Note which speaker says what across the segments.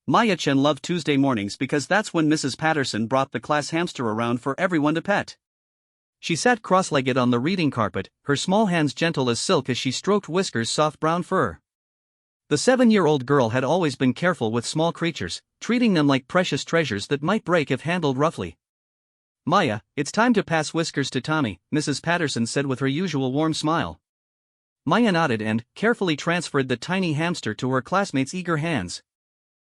Speaker 1: Maya Chen loved Tuesday mornings because that's when Mrs. Patterson brought the class hamster around for everyone to pet. She sat cross-legged on the reading carpet, her small hands gentle as silk as she stroked Whisker's soft brown fur. The 7-year-old girl had always been careful with small creatures, treating them like precious treasures that might break if handled roughly. "Maya, it's time to pass Whiskers to Tommy," Mrs. Patterson said with her usual warm smile. Maya nodded and carefully transferred the tiny hamster to her classmate's eager hands.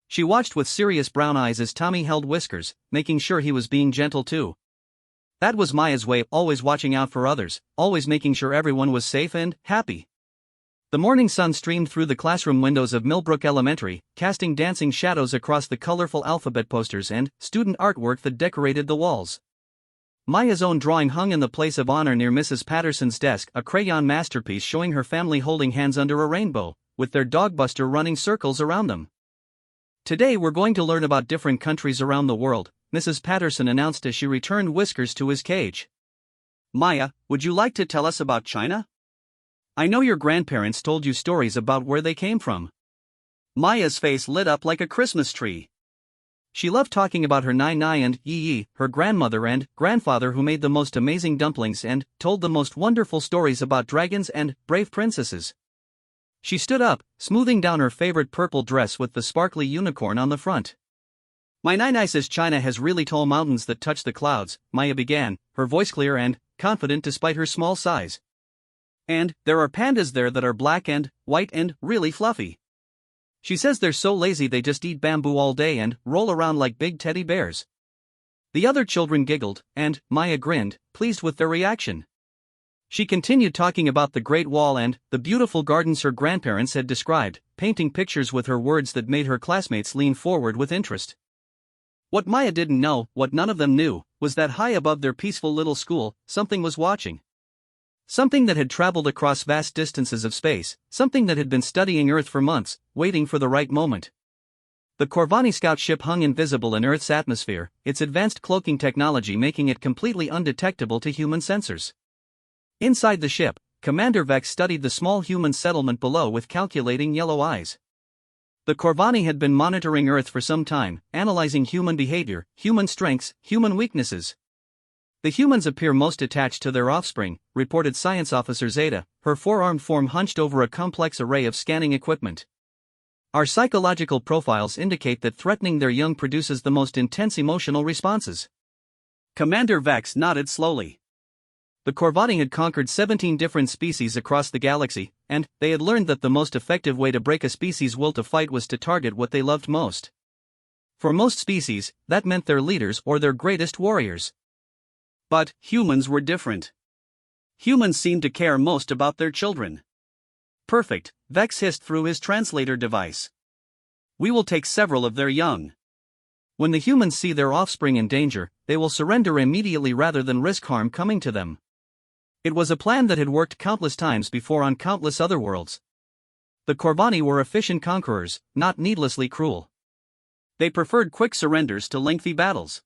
Speaker 1: She watched with serious brown eyes as Tommy held Whiskers, making sure he was being gentle too. That was Maya's way, always watching out for others, always making sure everyone was safe and happy. The morning sun streamed through the classroom windows of Millbrook Elementary, casting dancing shadows across the colorful alphabet posters and student artwork that decorated the walls. Maya's own drawing hung in the place of honor near Mrs. Patterson's desk, a crayon masterpiece showing her family holding hands under a rainbow, with their dogbuster running circles around them. "Today we're going to learn about different countries around the world," Mrs. Patterson announced as she returned Whiskers to his cage. "Maya, would you like to tell us about China? I know your grandparents told you stories about where they came from." Maya's face lit up like a Christmas tree. She loved talking about her Nai and Yi, her grandmother and grandfather who made the most amazing dumplings and told the most wonderful stories about dragons and brave princesses. She stood up, smoothing down her favorite purple dress with the sparkly unicorn on the front. "My Nai says China has really tall mountains that touch the clouds," Maya began, her voice clear and confident despite her small size. "And there are pandas there that are black and white and really fluffy. She says they're so lazy they just eat bamboo all day and roll around like big teddy bears." The other children giggled, and Maya grinned, pleased with their reaction. She continued talking about the Great Wall and the beautiful gardens her grandparents had described, painting pictures with her words that made her classmates lean forward with interest. What Maya didn't know, what none of them knew, was that high above their peaceful little school, something was watching. Something that had traveled across vast distances of space, something that had been studying Earth for months, waiting for the right moment. The Corvani scout ship hung invisible in Earth's atmosphere, its advanced cloaking technology making it completely undetectable to human sensors. Inside the ship, Commander Vex studied the small human settlement below with calculating yellow eyes. The Corvani had been monitoring Earth for some time, analyzing human behavior, human strengths, human weaknesses. "The humans appear most attached to their offspring," reported Science Officer Zeta, her four-armed form hunched over a complex array of scanning equipment. "Our psychological profiles indicate that threatening their young produces the most intense emotional responses." Commander Vex nodded slowly. The Corvani had conquered 17 different species across the galaxy, and they had learned that the most effective way to break a species' will to fight was to target what they loved most. For most species, that meant their leaders or their greatest warriors. But humans were different. Humans seemed to care most about their children. "Perfect," Vex hissed through his translator device. "We will take several of their young. When the humans see their offspring in danger, they will surrender immediately rather than risk harm coming to them." It was a plan that had worked countless times before on countless other worlds. The Corvani were efficient conquerors, not needlessly cruel. They preferred quick surrenders to lengthy battles.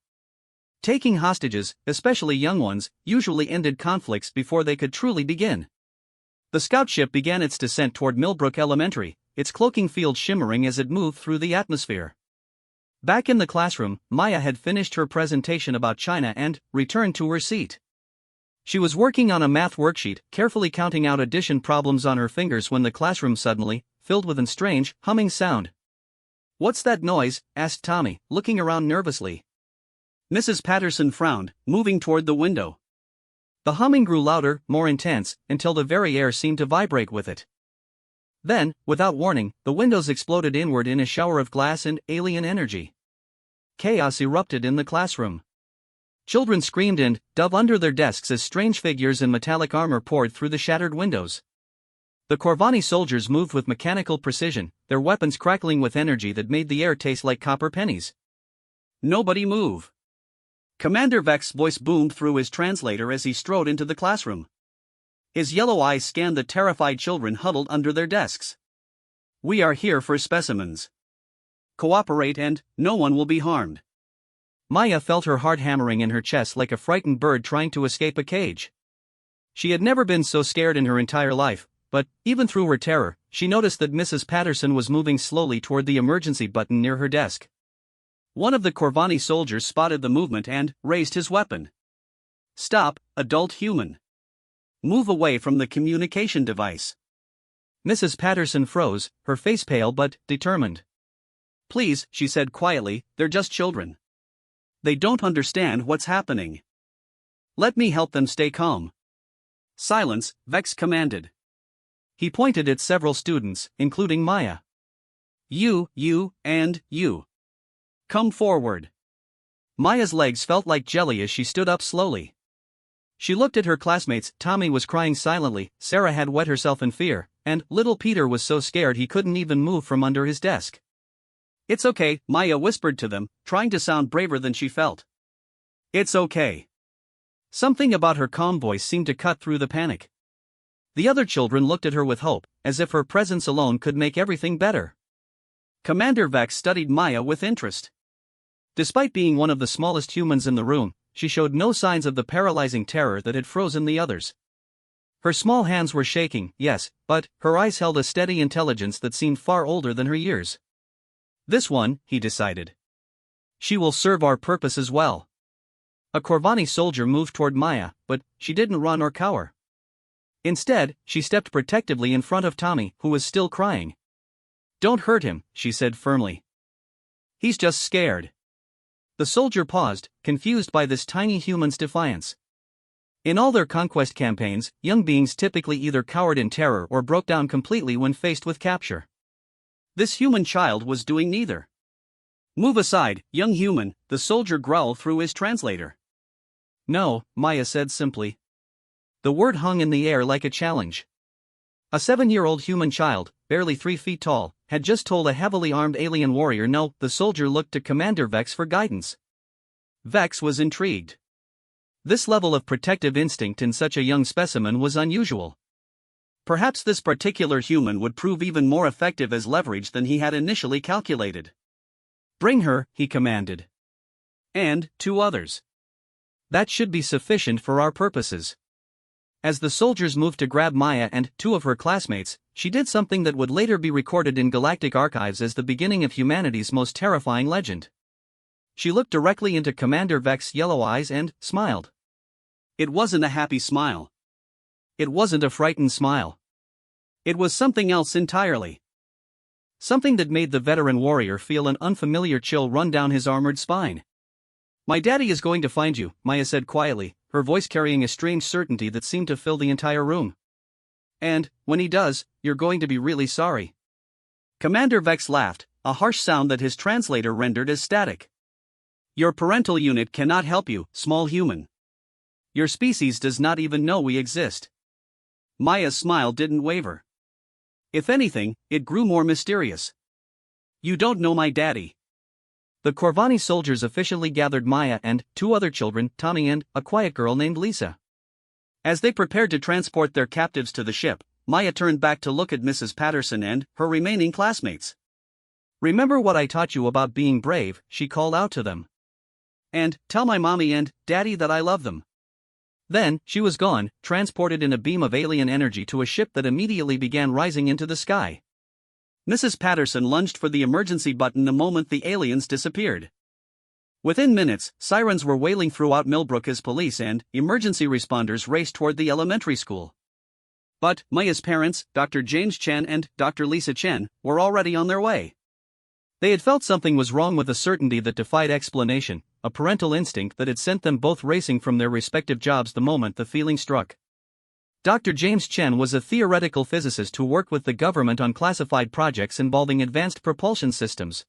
Speaker 1: Taking hostages, especially young ones, usually ended conflicts before they could truly begin. The scout ship began its descent toward Millbrook Elementary, its cloaking field shimmering as it moved through the atmosphere. Back in the classroom, Maya had finished her presentation about China and returned to her seat. She was working on a math worksheet, carefully counting out addition problems on her fingers when the classroom suddenly filled with a strange, humming sound. "What's that noise?" asked Tommy, looking around nervously. Mrs. Patterson frowned, moving toward the window. The humming grew louder, more intense, until the very air seemed to vibrate with it. Then, without warning, the windows exploded inward in a shower of glass and alien energy. Chaos erupted in the classroom. Children screamed and dove under their desks as strange figures in metallic armor poured through the shattered windows. The Corvani soldiers moved with mechanical precision, their weapons crackling with energy that made the air taste like copper pennies. "Nobody move." Commander Vex's voice boomed through his translator as he strode into the classroom. His yellow eyes scanned the terrified children huddled under their desks. "We are here for specimens. Cooperate and no one will be harmed." Maya felt her heart hammering in her chest like a frightened bird trying to escape a cage. She had never been so scared in her entire life, but, even through her terror, she noticed that Mrs. Patterson was moving slowly toward the emergency button near her desk. One of the Corvani soldiers spotted the movement and raised his weapon. "Stop, adult human. Move away from the communication device." Mrs. Patterson froze, her face pale but determined. "Please," she said quietly, "they're just children. They don't understand what's happening. Let me help them stay calm." "Silence," Vex commanded. He pointed at several students, including Maya. You, and you. Come forward." Maya's legs felt like jelly as she stood up slowly. She looked at her classmates. Tommy was crying silently, Sarah had wet herself in fear, and little Peter was so scared he couldn't even move from under his desk. "It's okay," Maya whispered to them, trying to sound braver than she felt. "It's okay." Something about her calm voice seemed to cut through the panic. The other children looked at her with hope, as if her presence alone could make everything better. Commander Vex studied Maya with interest. Despite being one of the smallest humans in the room, she showed no signs of the paralyzing terror that had frozen the others. Her small hands were shaking, yes, but her eyes held a steady intelligence that seemed far older than her years. This one, he decided. She will serve our purposes well. A Corvani soldier moved toward Maya, but she didn't run or cower. Instead, she stepped protectively in front of Tommy, who was still crying. "Don't hurt him," she said firmly. "He's just scared." The soldier paused, confused by this tiny human's defiance. In all their conquest campaigns, young beings typically either cowered in terror or broke down completely when faced with capture. This human child was doing neither. "Move aside, young human," the soldier growled through his translator. "No," Maya said simply. The word hung in the air like a challenge. A 7-year-old human child, barely 3 feet tall, had just told a heavily armed alien warrior no. The soldier looked to Commander Vex for guidance. Vex was intrigued. This level of protective instinct in such a young specimen was unusual. Perhaps this particular human would prove even more effective as leverage than he had initially calculated. "Bring her," he commanded. "And 2 others. That should be sufficient for our purposes." As the soldiers moved to grab Maya and 2 of her classmates, she did something that would later be recorded in galactic archives as the beginning of humanity's most terrifying legend. She looked directly into Commander Vex's yellow eyes and smiled. It wasn't a happy smile. It wasn't a frightened smile. It was something else entirely. Something that made the veteran warrior feel an unfamiliar chill run down his armored spine. "My daddy is going to find you," Maya said quietly, her voice carrying a strange certainty that seemed to fill the entire room. "And, when he does, you're going to be really sorry." Commander Vex laughed, a harsh sound that his translator rendered as static. "Your parental unit cannot help you, small human. Your species does not even know we exist." Maya's smile didn't waver. If anything, it grew more mysterious. "You don't know my daddy." The Corvani soldiers officially gathered Maya and 2 other children, Tommy and a quiet girl named Lisa. As they prepared to transport their captives to the ship, Maya turned back to look at Mrs. Patterson and her remaining classmates. "Remember what I taught you about being brave," she called out to them. "And tell my mommy and daddy that I love them." Then, she was gone, transported in a beam of alien energy to a ship that immediately began rising into the sky. Mrs. Patterson lunged for the emergency button the moment the aliens disappeared. Within minutes, sirens were wailing throughout Millbrook as police and emergency responders raced toward the elementary school. But Maya's parents, Dr. James Chen and Dr. Lisa Chen, were already on their way. They had felt something was wrong with a certainty that defied explanation, a parental instinct that had sent them both racing from their respective jobs the moment the feeling struck. Dr. James Chen was a theoretical physicist who worked with the government on classified projects involving advanced propulsion systems.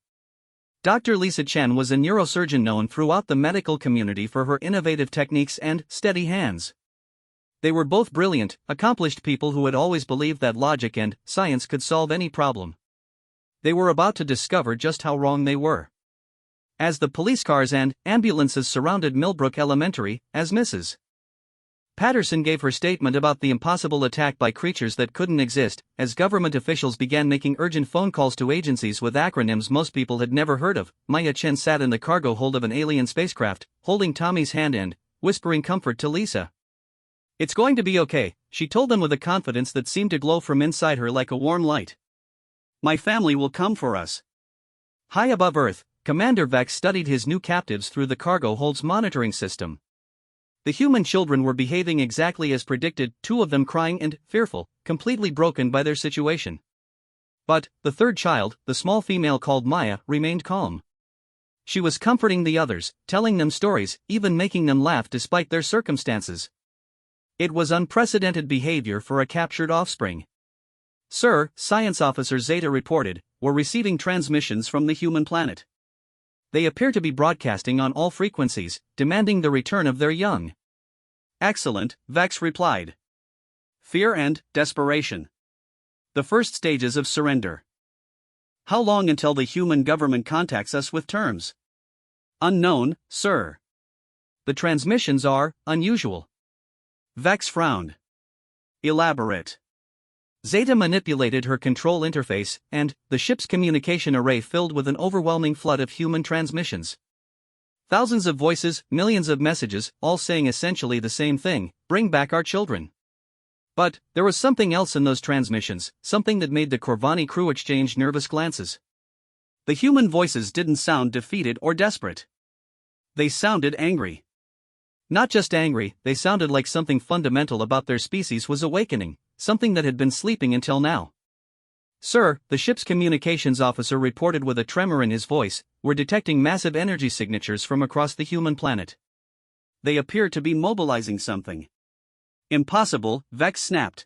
Speaker 1: Dr. Lisa Chen was a neurosurgeon known throughout the medical community for her innovative techniques and steady hands. They were both brilliant, accomplished people who had always believed that logic and science could solve any problem. They were about to discover just how wrong they were. As the police cars and ambulances surrounded Millbrook Elementary, as Mrs. Patterson gave her statement about the impossible attack by creatures that couldn't exist, as government officials began making urgent phone calls to agencies with acronyms most people had never heard of, Maya Chen sat in the cargo hold of an alien spacecraft, holding Tommy's hand and whispering comfort to Lisa. It's going to be okay, she told them with a confidence that seemed to glow from inside her like a warm light. My family will come for us. High above Earth, Commander Vex studied his new captives through the cargo hold's monitoring system. The human children were behaving exactly as predicted, two of them crying and fearful, completely broken by their situation. But the third child, the small female called Maya, remained calm. She was comforting the others, telling them stories, even making them laugh despite their circumstances. It was unprecedented behavior for a captured offspring. Sir, Science Officer Zeta reported, we're receiving transmissions from the human planet. They appear to be broadcasting on all frequencies, demanding the return of their young. Excellent, Vex replied. Fear and desperation. The first stages of surrender. How long until the human government contacts us with terms? Unknown, sir. The transmissions are unusual. Vex frowned. Elaborate. Zeta manipulated her control interface, and the ship's communication array filled with an overwhelming flood of human transmissions. Thousands of voices, millions of messages, all saying essentially the same thing: bring back our children. But there was something else in those transmissions, something that made the Corvani crew exchange nervous glances. The human voices didn't sound defeated or desperate. They sounded angry. Not just angry, they sounded like something fundamental about their species was awakening, something that had been sleeping until now. Sir, the ship's communications officer reported with a tremor in his voice, we're detecting massive energy signatures from across the human planet. They appear to be mobilizing something. Impossible, Vex snapped.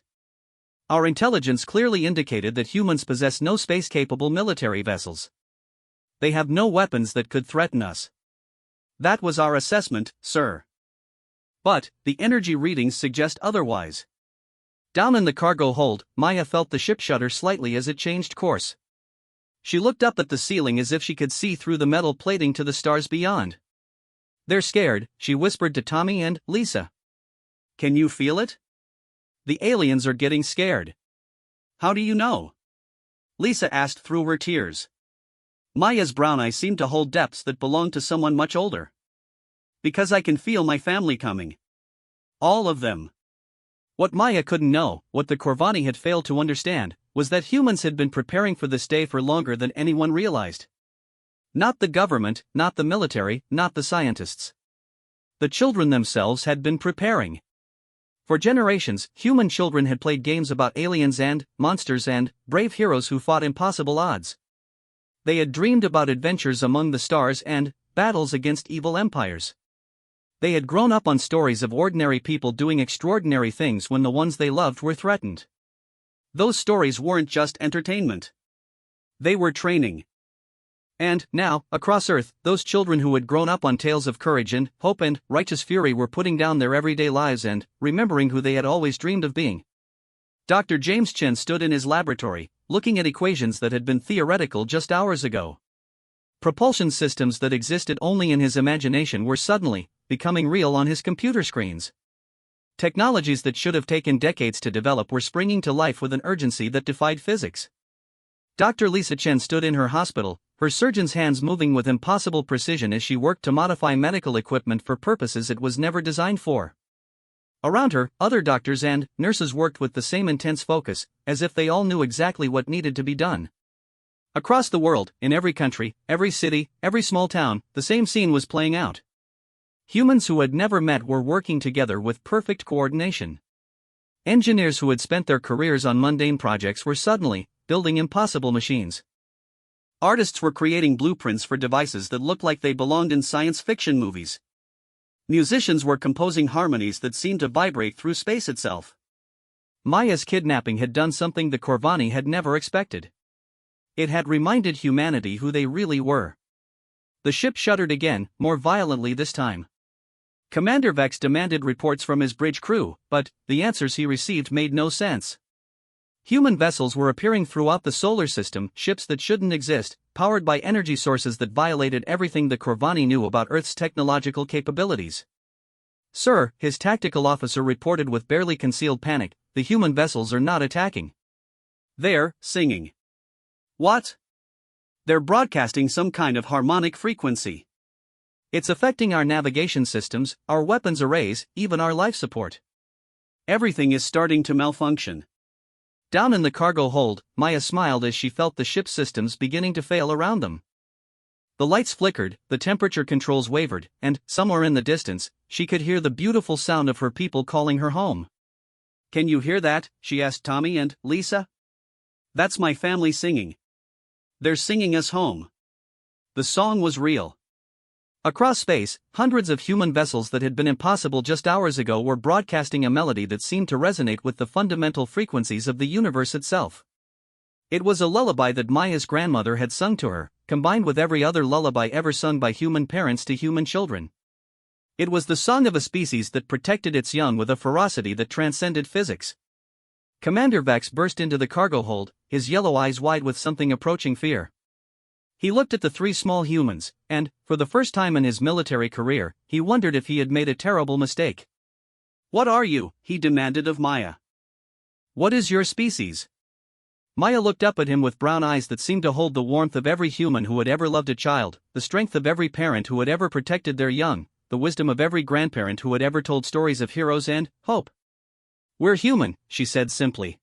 Speaker 1: Our intelligence clearly indicated that humans possess no space-capable military vessels. They have no weapons that could threaten us. That was our assessment, sir. But the energy readings suggest otherwise. Down in the cargo hold, Maya felt the ship shudder slightly as it changed course. She looked up at the ceiling as if she could see through the metal plating to the stars beyond. They're scared, she whispered to Tommy and Lisa. Can you feel it? The aliens are getting scared. How do you know? Lisa asked through her tears. Maya's brown eyes seemed to hold depths that belonged to someone much older. Because I can feel my family coming. All of them. What Maya couldn't know, what the Corvani had failed to understand, was that humans had been preparing for this day for longer than anyone realized. Not the government, not the military, not the scientists. The children themselves had been preparing. For generations, human children had played games about aliens and monsters and brave heroes who fought impossible odds. They had dreamed about adventures among the stars and battles against evil empires. They had grown up on stories of ordinary people doing extraordinary things when the ones they loved were threatened. Those stories weren't just entertainment. They were training. And now, across Earth, those children who had grown up on tales of courage and hope and righteous fury were putting down their everyday lives and remembering who they had always dreamed of being. Dr. James Chen stood in his laboratory, looking at equations that had been theoretical just hours ago. Propulsion systems that existed only in his imagination were suddenly becoming real on his computer screens. Technologies that should have taken decades to develop were springing to life with an urgency that defied physics. Dr. Lisa Chen stood in her hospital, her surgeon's hands moving with impossible precision as she worked to modify medical equipment for purposes it was never designed for. Around her, other doctors and nurses worked with the same intense focus, as if they all knew exactly what needed to be done. Across the world, in every country, every city, every small town, the same scene was playing out. Humans who had never met were working together with perfect coordination. Engineers who had spent their careers on mundane projects were suddenly building impossible machines. Artists were creating blueprints for devices that looked like they belonged in science fiction movies. Musicians were composing harmonies that seemed to vibrate through space itself. Maya's kidnapping had done something the Corvani had never expected. It had reminded humanity who they really were. The ship shuddered again, more violently this time. Commander Vex demanded reports from his bridge crew, but the answers he received made no sense. Human vessels were appearing throughout the solar system, ships that shouldn't exist, powered by energy sources that violated everything the Corvani knew about Earth's technological capabilities. Sir, his tactical officer reported with barely concealed panic, the human vessels are not attacking. They're singing. What? They're broadcasting some kind of harmonic frequency. It's affecting our navigation systems, our weapons arrays, even our life support. Everything is starting to malfunction. Down in the cargo hold, Maya smiled as she felt the ship's systems beginning to fail around them. The lights flickered, the temperature controls wavered, and, somewhere in the distance, she could hear the beautiful sound of her people calling her home. "Can you hear that?" she asked Tommy and Lisa. "That's my family singing. They're singing us home." The song was real. Across space, hundreds of human vessels that had been impossible just hours ago were broadcasting a melody that seemed to resonate with the fundamental frequencies of the universe itself. It was a lullaby that Maya's grandmother had sung to her, combined with every other lullaby ever sung by human parents to human children. It was the song of a species that protected its young with a ferocity that transcended physics. Commander Vex burst into the cargo hold, his yellow eyes wide with something approaching fear. He looked at the three small humans, and, for the first time in his military career, he wondered if he had made a terrible mistake. "What are you?" he demanded of Maya. "What is your species?" Maya looked up at him with brown eyes that seemed to hold the warmth of every human who had ever loved a child, the strength of every parent who had ever protected their young, the wisdom of every grandparent who had ever told stories of heroes and hope. "We're human," she said simply.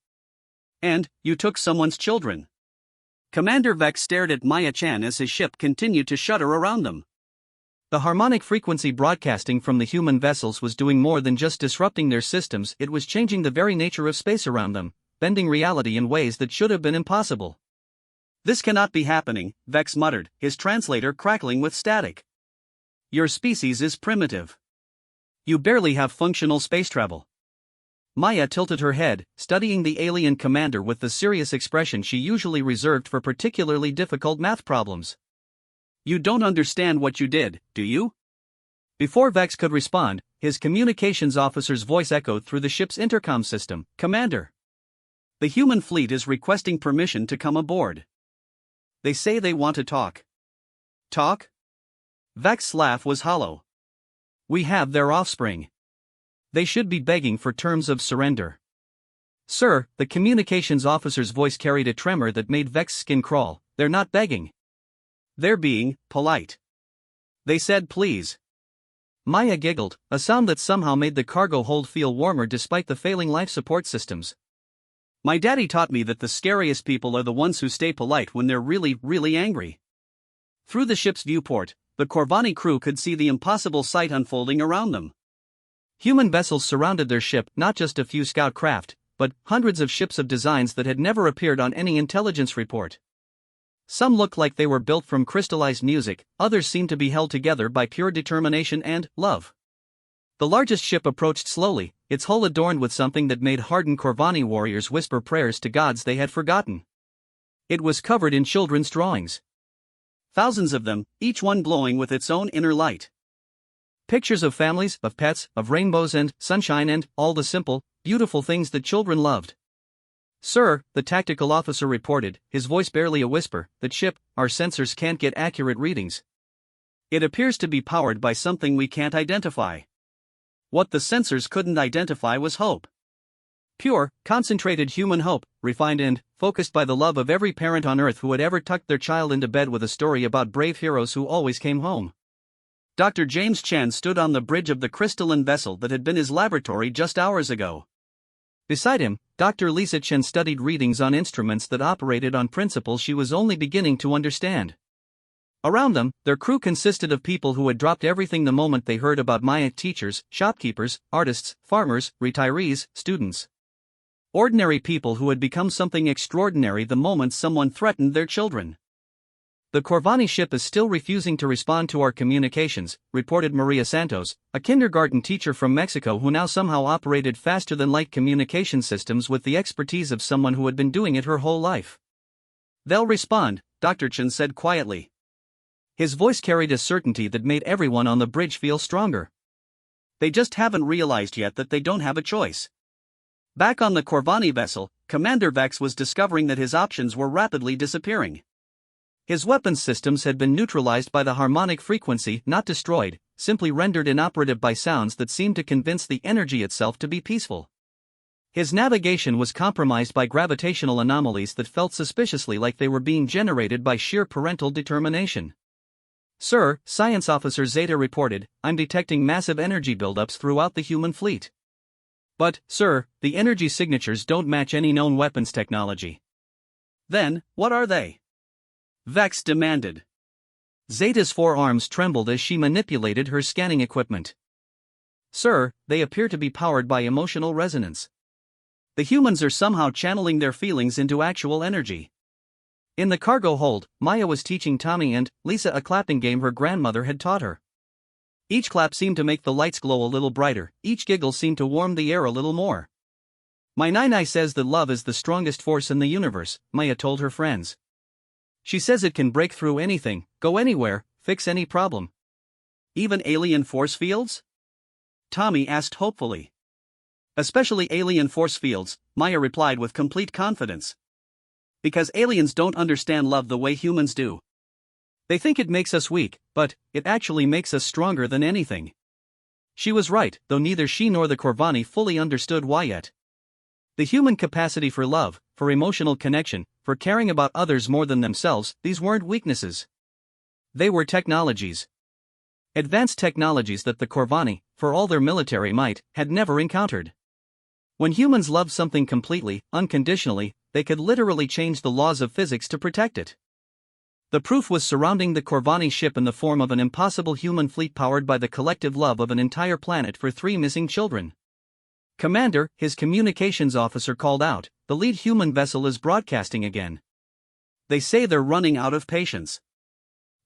Speaker 1: "And you took someone's children." Commander Vex stared at Maya-chan as his ship continued to shudder around them. The harmonic frequency broadcasting from the human vessels was doing more than just disrupting their systems, it was changing the very nature of space around them, bending reality in ways that should have been impossible. "This cannot be happening," Vex muttered, his translator crackling with static. "Your species is primitive. You barely have functional space travel." Maya tilted her head, studying the alien commander with the serious expression she usually reserved for particularly difficult math problems. "You don't understand what you did, do you?" Before Vex could respond, his communications officer's voice echoed through the ship's intercom system. "Commander, the human fleet is requesting permission to come aboard. They say they want to talk." "Talk?" Vex's laugh was hollow. "We have their offspring. They should be begging for terms of surrender." "Sir," the communications officer's voice carried a tremor that made Vex's skin crawl, "they're not begging. They're being polite. They said please." Maya giggled, a sound that somehow made the cargo hold feel warmer despite the failing life support systems. "My daddy taught me that the scariest people are the ones who stay polite when they're really, really angry." Through the ship's viewport, the Corvani crew could see the impossible sight unfolding around them. Human vessels surrounded their ship, not just a few scout craft, but hundreds of ships of designs that had never appeared on any intelligence report. Some looked like they were built from crystallized music, others seemed to be held together by pure determination and love. The largest ship approached slowly, its hull adorned with something that made hardened Corvani warriors whisper prayers to gods they had forgotten. It was covered in children's drawings. Thousands of them, each one glowing with its own inner light. Pictures of families, of pets, of rainbows and sunshine and all the simple, beautiful things that children loved. "Sir," the tactical officer reported, his voice barely a whisper, "that ship, our sensors can't get accurate readings. It appears to be powered by something we can't identify." What the sensors couldn't identify was hope. Pure, concentrated human hope, refined and focused by the love of every parent on earth who had ever tucked their child into bed with a story about brave heroes who always came home. Dr. James Chan stood on the bridge of the crystalline vessel that had been his laboratory just hours ago. Beside him, Dr. Lisa Chen studied readings on instruments that operated on principles she was only beginning to understand. Around them, their crew consisted of people who had dropped everything the moment they heard about Maya: teachers, shopkeepers, artists, farmers, retirees, students. Ordinary people who had become something extraordinary the moment someone threatened their children. "The Corvani ship is still refusing to respond to our communications," reported Maria Santos, a kindergarten teacher from Mexico who now somehow operated faster-than-light communication systems with the expertise of someone who had been doing it her whole life. "They'll respond," Dr. Chen said quietly. His voice carried a certainty that made everyone on the bridge feel stronger. "They just haven't realized yet that they don't have a choice." Back on the Corvani vessel, Commander Vex was discovering that his options were rapidly disappearing. His weapons systems had been neutralized by the harmonic frequency, not destroyed, simply rendered inoperative by sounds that seemed to convince the energy itself to be peaceful. His navigation was compromised by gravitational anomalies that felt suspiciously like they were being generated by sheer parental determination. "Sir," Science Officer Zeta reported, "I'm detecting massive energy buildups throughout the human fleet." But, sir, the energy signatures don't match any known weapons technology. Then, what are they? Vex demanded. Zeta's forearms trembled as she manipulated her scanning equipment. Sir, they appear to be powered by emotional resonance. The humans are somehow channeling their feelings into actual energy. In the cargo hold, Maya was teaching Tommy and Lisa a clapping game her grandmother had taught her. Each clap seemed to make the lights glow a little brighter, each giggle seemed to warm the air a little more. My Nai says that love is the strongest force in the universe, Maya told her friends. She says it can break through anything, go anywhere, fix any problem. Even alien force fields? Tommy asked hopefully. Especially alien force fields, Maya replied with complete confidence. Because aliens don't understand love the way humans do. They think it makes us weak, but it actually makes us stronger than anything. She was right, though neither she nor the Corvani fully understood why yet. The human capacity for love, for emotional connection, for caring about others more than themselves, these weren't weaknesses. They were technologies. Advanced technologies that the Corvani, for all their military might, had never encountered. When humans loved something completely, unconditionally, they could literally change the laws of physics to protect it. The proof was surrounding the Corvani ship in the form of an impossible human fleet powered by the collective love of an entire planet for 3 missing children. Commander, his communications officer called out, the lead human vessel is broadcasting again. They say they're running out of patience.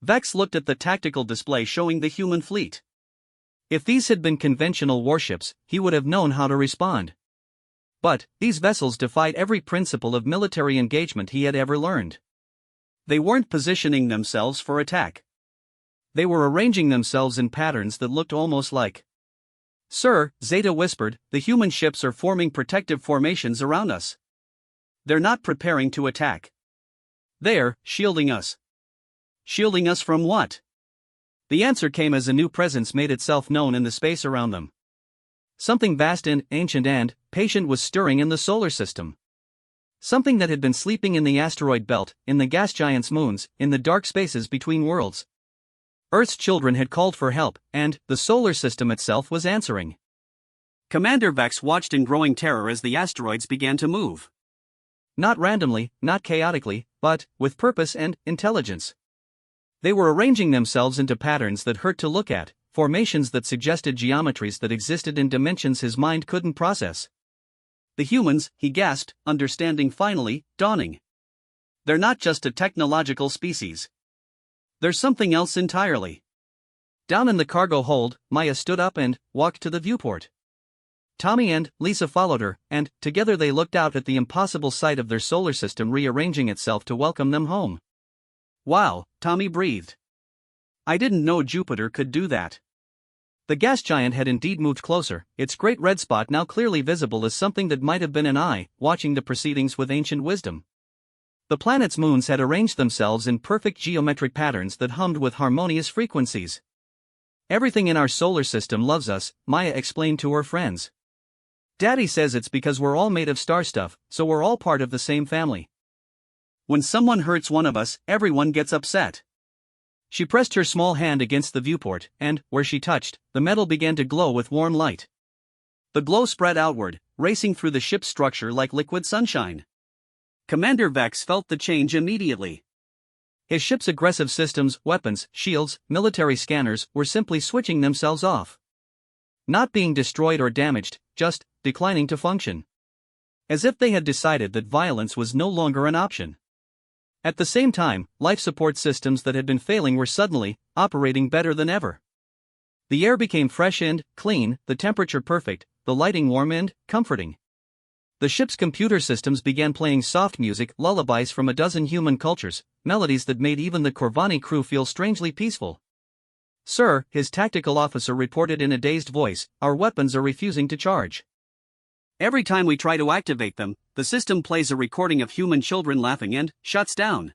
Speaker 1: Vex looked at the tactical display showing the human fleet. If these had been conventional warships, he would have known how to respond. But these vessels defied every principle of military engagement he had ever learned. They weren't positioning themselves for attack. They were arranging themselves in patterns that looked almost like. Sir, Zeta whispered, the human ships are forming protective formations around us. They're not preparing to attack. They're shielding us. Shielding us from what? The answer came as a new presence made itself known in the space around them. Something vast and ancient and patient was stirring in the solar system. Something that had been sleeping in the asteroid belt, in the gas giants' moons, in the dark spaces between worlds. Earth's children had called for help, and the solar system itself was answering. Commander Vex watched in growing terror as the asteroids began to move. Not randomly, not chaotically, but with purpose and intelligence. They were arranging themselves into patterns that hurt to look at, formations that suggested geometries that existed in dimensions his mind couldn't process. The humans, he gasped, understanding finally, dawning. They're not just a technological species. They're something else entirely. Down in the cargo hold, Maya stood up and walked to the viewport. Tommy and Lisa followed her, and together they looked out at the impossible sight of their solar system rearranging itself to welcome them home. Wow, Tommy breathed. I didn't know Jupiter could do that. The gas giant had indeed moved closer, its great red spot now clearly visible as something that might have been an eye, watching the proceedings with ancient wisdom. The planet's moons had arranged themselves in perfect geometric patterns that hummed with harmonious frequencies. Everything in our solar system loves us, Maya explained to her friends. Daddy says it's because we're all made of star stuff, so we're all part of the same family. When someone hurts one of us, everyone gets upset. She pressed her small hand against the viewport, and, where she touched, the metal began to glow with warm light. The glow spread outward, racing through the ship's structure like liquid sunshine. Commander Vex felt the change immediately. His ship's aggressive systems, weapons, shields, military scanners, were simply switching themselves off. Not being destroyed or damaged, just declining to function. As if they had decided that violence was no longer an option. At the same time, life support systems that had been failing were suddenly operating better than ever. The air became fresh and clean, the temperature perfect, the lighting warm and comforting. The ship's computer systems began playing soft music, lullabies from a dozen human cultures, melodies that made even the Corvani crew feel strangely peaceful. Sir, his tactical officer reported in a dazed voice, our weapons are refusing to charge. Every time we try to activate them, the system plays a recording of human children laughing and shuts down.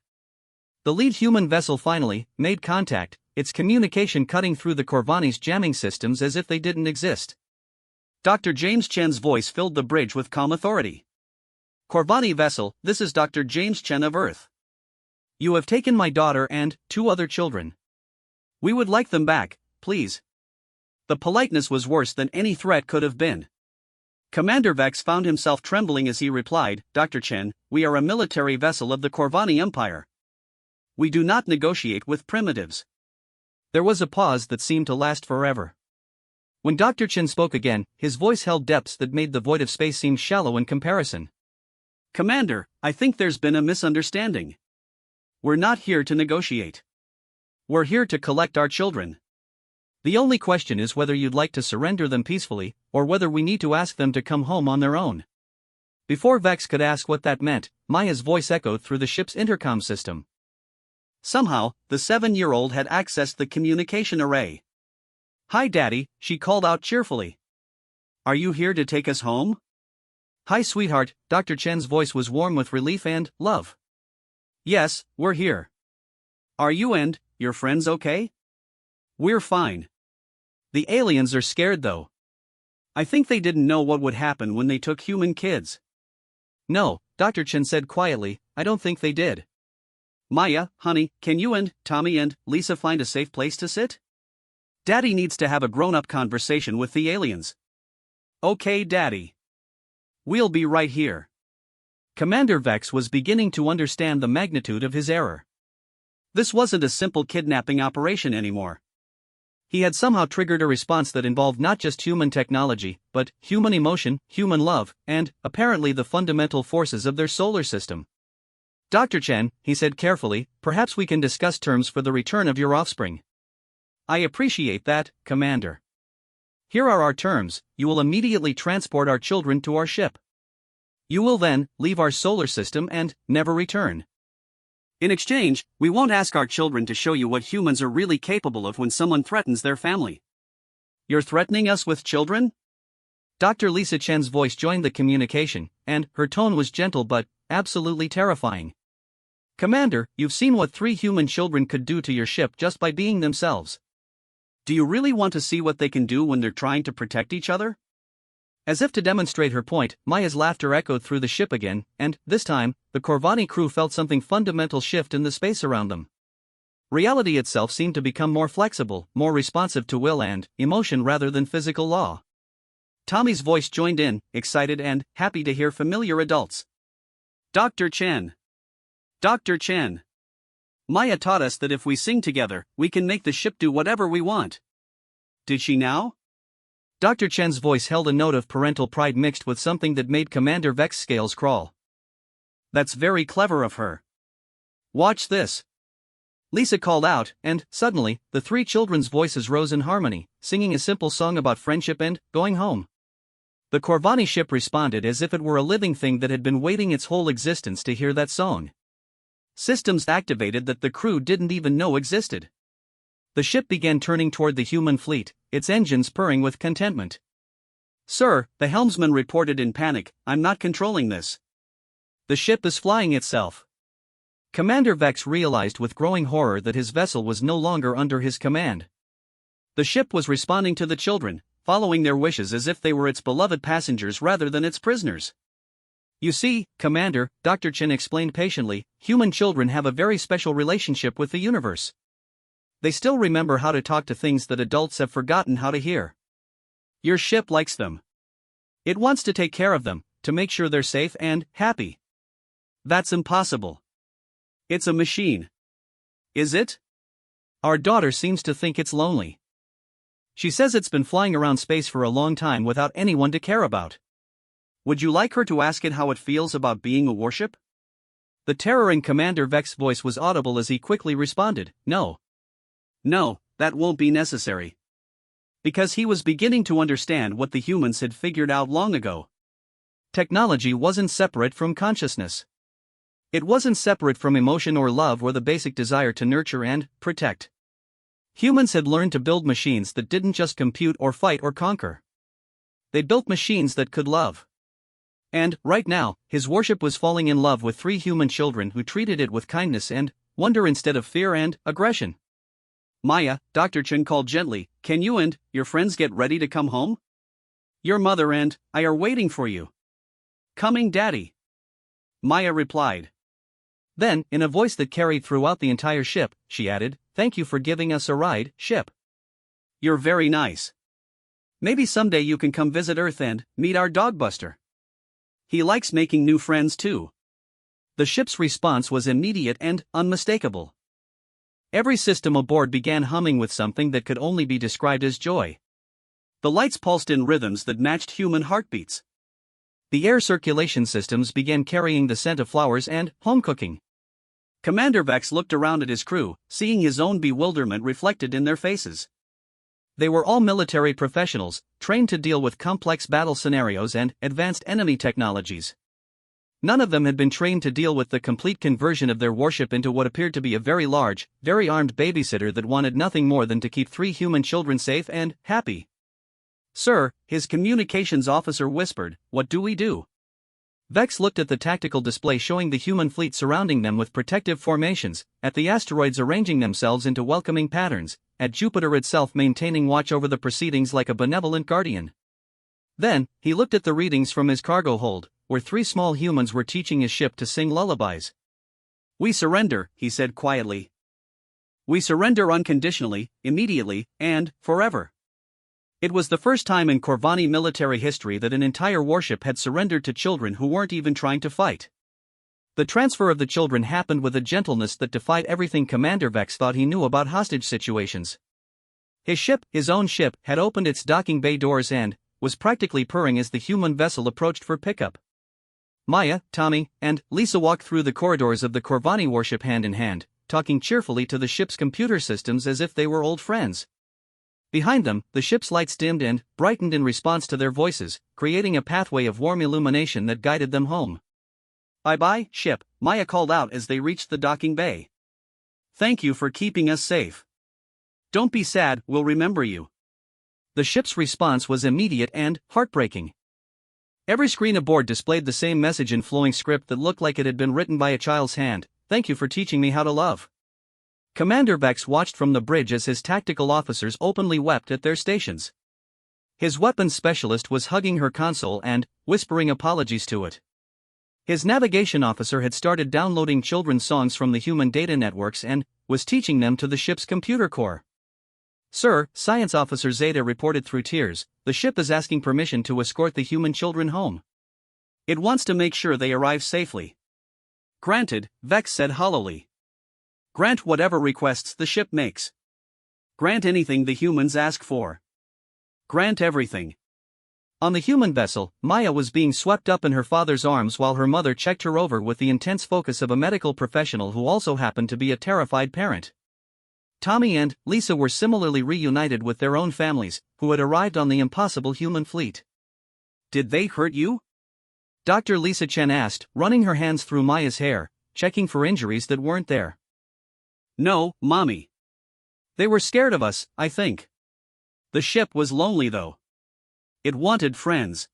Speaker 1: The lead human vessel finally made contact, its communication cutting through the Corvani's jamming systems as if they didn't exist. Dr. James Chen's voice filled the bridge with calm authority. Corvani vessel, this is Dr. James Chen of Earth. You have taken my daughter and 2 other children. We would like them back, please. The politeness was worse than any threat could have been. Commander Vex found himself trembling as he replied, Dr. Chen, we are a military vessel of the Corvani Empire. We do not negotiate with primitives. There was a pause that seemed to last forever. When Dr. Chen spoke again, his voice held depths that made the void of space seem shallow in comparison. Commander, I think there's been a misunderstanding. We're not here to negotiate. We're here to collect our children. The only question is whether you'd like to surrender them peacefully, or whether we need to ask them to come home on their own. Before Vex could ask what that meant, Maya's voice echoed through the ship's intercom system. Somehow, the 7-year-old had accessed the communication array. Hi Daddy, she called out cheerfully. Are you here to take us home? Hi sweetheart, Dr. Chen's voice was warm with relief and love. Yes, we're here. Are you and your friends okay? We're fine. The aliens are scared though. I think they didn't know what would happen when they took human kids. No, Dr. Chen said quietly, I don't think they did. Maya, honey, can you and Tommy and Lisa find a safe place to sit? Daddy needs to have a grown-up conversation with the aliens. Okay, Daddy. We'll be right here. Commander Vex was beginning to understand the magnitude of his error. This wasn't a simple kidnapping operation anymore. He had somehow triggered a response that involved not just human technology, but human emotion, human love, and, apparently, the fundamental forces of their solar system. Dr. Chen, he said carefully, perhaps we can discuss terms for the return of your offspring. I appreciate that, Commander. Here are our terms, you will immediately transport our children to our ship. You will then leave our solar system and never return. In exchange, we won't ask our children to show you what humans are really capable of when someone threatens their family. You're threatening us with children? Dr. Lisa Chen's voice joined the communication, and her tone was gentle but absolutely terrifying. Commander, you've seen what 3 human children could do to your ship just by being themselves. Do you really want to see what they can do when they're trying to protect each other? As if to demonstrate her point, Maya's laughter echoed through the ship again, and, this time, the Corvani crew felt something fundamental shift in the space around them. Reality itself seemed to become more flexible, more responsive to will and emotion rather than physical law. Tommy's voice joined in, excited and happy to hear familiar adults. Dr. Chen. Dr. Chen. Maya taught us that if we sing together, we can make the ship do whatever we want. Did she now? Dr. Chen's voice held a note of parental pride mixed with something that made Commander Vex's scales crawl. That's very clever of her. Watch this. Lisa called out, and, suddenly, the 3 children's voices rose in harmony, singing a simple song about friendship and going home. The Corvani ship responded as if it were a living thing that had been waiting its whole existence to hear that song. Systems activated that the crew didn't even know existed. The ship began turning toward the human fleet, its engines purring with contentment. Sir, the helmsman reported in panic, I'm not controlling this. The ship is flying itself. Commander Vex realized with growing horror that his vessel was no longer under his command. The ship was responding to the children, following their wishes as if they were its beloved passengers rather than its prisoners. You see, Commander, Dr. Chen explained patiently, human children have a very special relationship with the universe. They still remember how to talk to things that adults have forgotten how to hear. Your ship likes them. It wants to take care of them, to make sure they're safe and happy. That's impossible. It's a machine. Is it? Our daughter seems to think it's lonely. She says it's been flying around space for a long time without anyone to care about. Would you like her to ask it how it feels about being a warship? The terror in Commander Vex's voice was audible as he quickly responded, No. No, that won't be necessary. Because he was beginning to understand what the humans had figured out long ago. Technology wasn't separate from consciousness. It wasn't separate from emotion or love or the basic desire to nurture and protect. Humans had learned to build machines that didn't just compute or fight or conquer. They built machines that could love. And, right now, his warship was falling in love with 3 human children who treated it with kindness and wonder instead of fear and aggression. Maya, Dr. Chen called gently, can you and your friends get ready to come home? Your mother and I are waiting for you. Coming, Daddy. Maya replied. Then, in a voice that carried throughout the entire ship, she added, Thank you for giving us a ride, ship. You're very nice. Maybe someday you can come visit Earth and meet our dogbuster. He likes making new friends too. The ship's response was immediate and unmistakable. Every system aboard began humming with something that could only be described as joy. The lights pulsed in rhythms that matched human heartbeats. The air circulation systems began carrying the scent of flowers and home cooking. Commander Vex looked around at his crew, seeing his own bewilderment reflected in their faces. They were all military professionals, trained to deal with complex battle scenarios and advanced enemy technologies. None of them had been trained to deal with the complete conversion of their warship into what appeared to be a very large, very armed babysitter that wanted nothing more than to keep 3 human children safe and happy. "Sir," his communications officer whispered, "what do we do?" Vex looked at the tactical display showing the human fleet surrounding them with protective formations, at the asteroids arranging themselves into welcoming patterns, at Jupiter itself maintaining watch over the proceedings like a benevolent guardian. Then, he looked at the readings from his cargo hold, where 3 small humans were teaching his ship to sing lullabies. "We surrender," he said quietly. "We surrender unconditionally, immediately, and forever." It was the first time in Corvani military history that an entire warship had surrendered to children who weren't even trying to fight. The transfer of the children happened with a gentleness that defied everything Commander Vex thought he knew about hostage situations. His ship, his own ship, had opened its docking bay doors and was practically purring as the human vessel approached for pickup. Maya, Tommy, and Lisa walked through the corridors of the Corvani warship hand in hand, talking cheerfully to the ship's computer systems as if they were old friends. Behind them, the ship's lights dimmed and brightened in response to their voices, creating a pathway of warm illumination that guided them home. "Bye-bye, ship," Maya called out as they reached the docking bay. "Thank you for keeping us safe. Don't be sad, we'll remember you." The ship's response was immediate and heartbreaking. Every screen aboard displayed the same message in flowing script that looked like it had been written by a child's hand: "Thank you for teaching me how to love." Commander Vex watched from the bridge as his tactical officers openly wept at their stations. His weapons specialist was hugging her console and whispering apologies to it. His navigation officer had started downloading children's songs from the human data networks and was teaching them to the ship's computer core. "Sir," Science Officer Zeta reported through tears, "the ship is asking permission to escort the human children home. It wants to make sure they arrive safely." "Granted," Vex said hollowly. "Grant whatever requests the ship makes. Grant anything the humans ask for. Grant everything." On the human vessel, Maya was being swept up in her father's arms while her mother checked her over with the intense focus of a medical professional who also happened to be a terrified parent. Tommy and Lisa were similarly reunited with their own families, who had arrived on the impossible human fleet. "Did they hurt you?" Dr. Lisa Chen asked, running her hands through Maya's hair, checking for injuries that weren't there. "No, Mommy. They were scared of us, I think. The ship was lonely though. It wanted friends."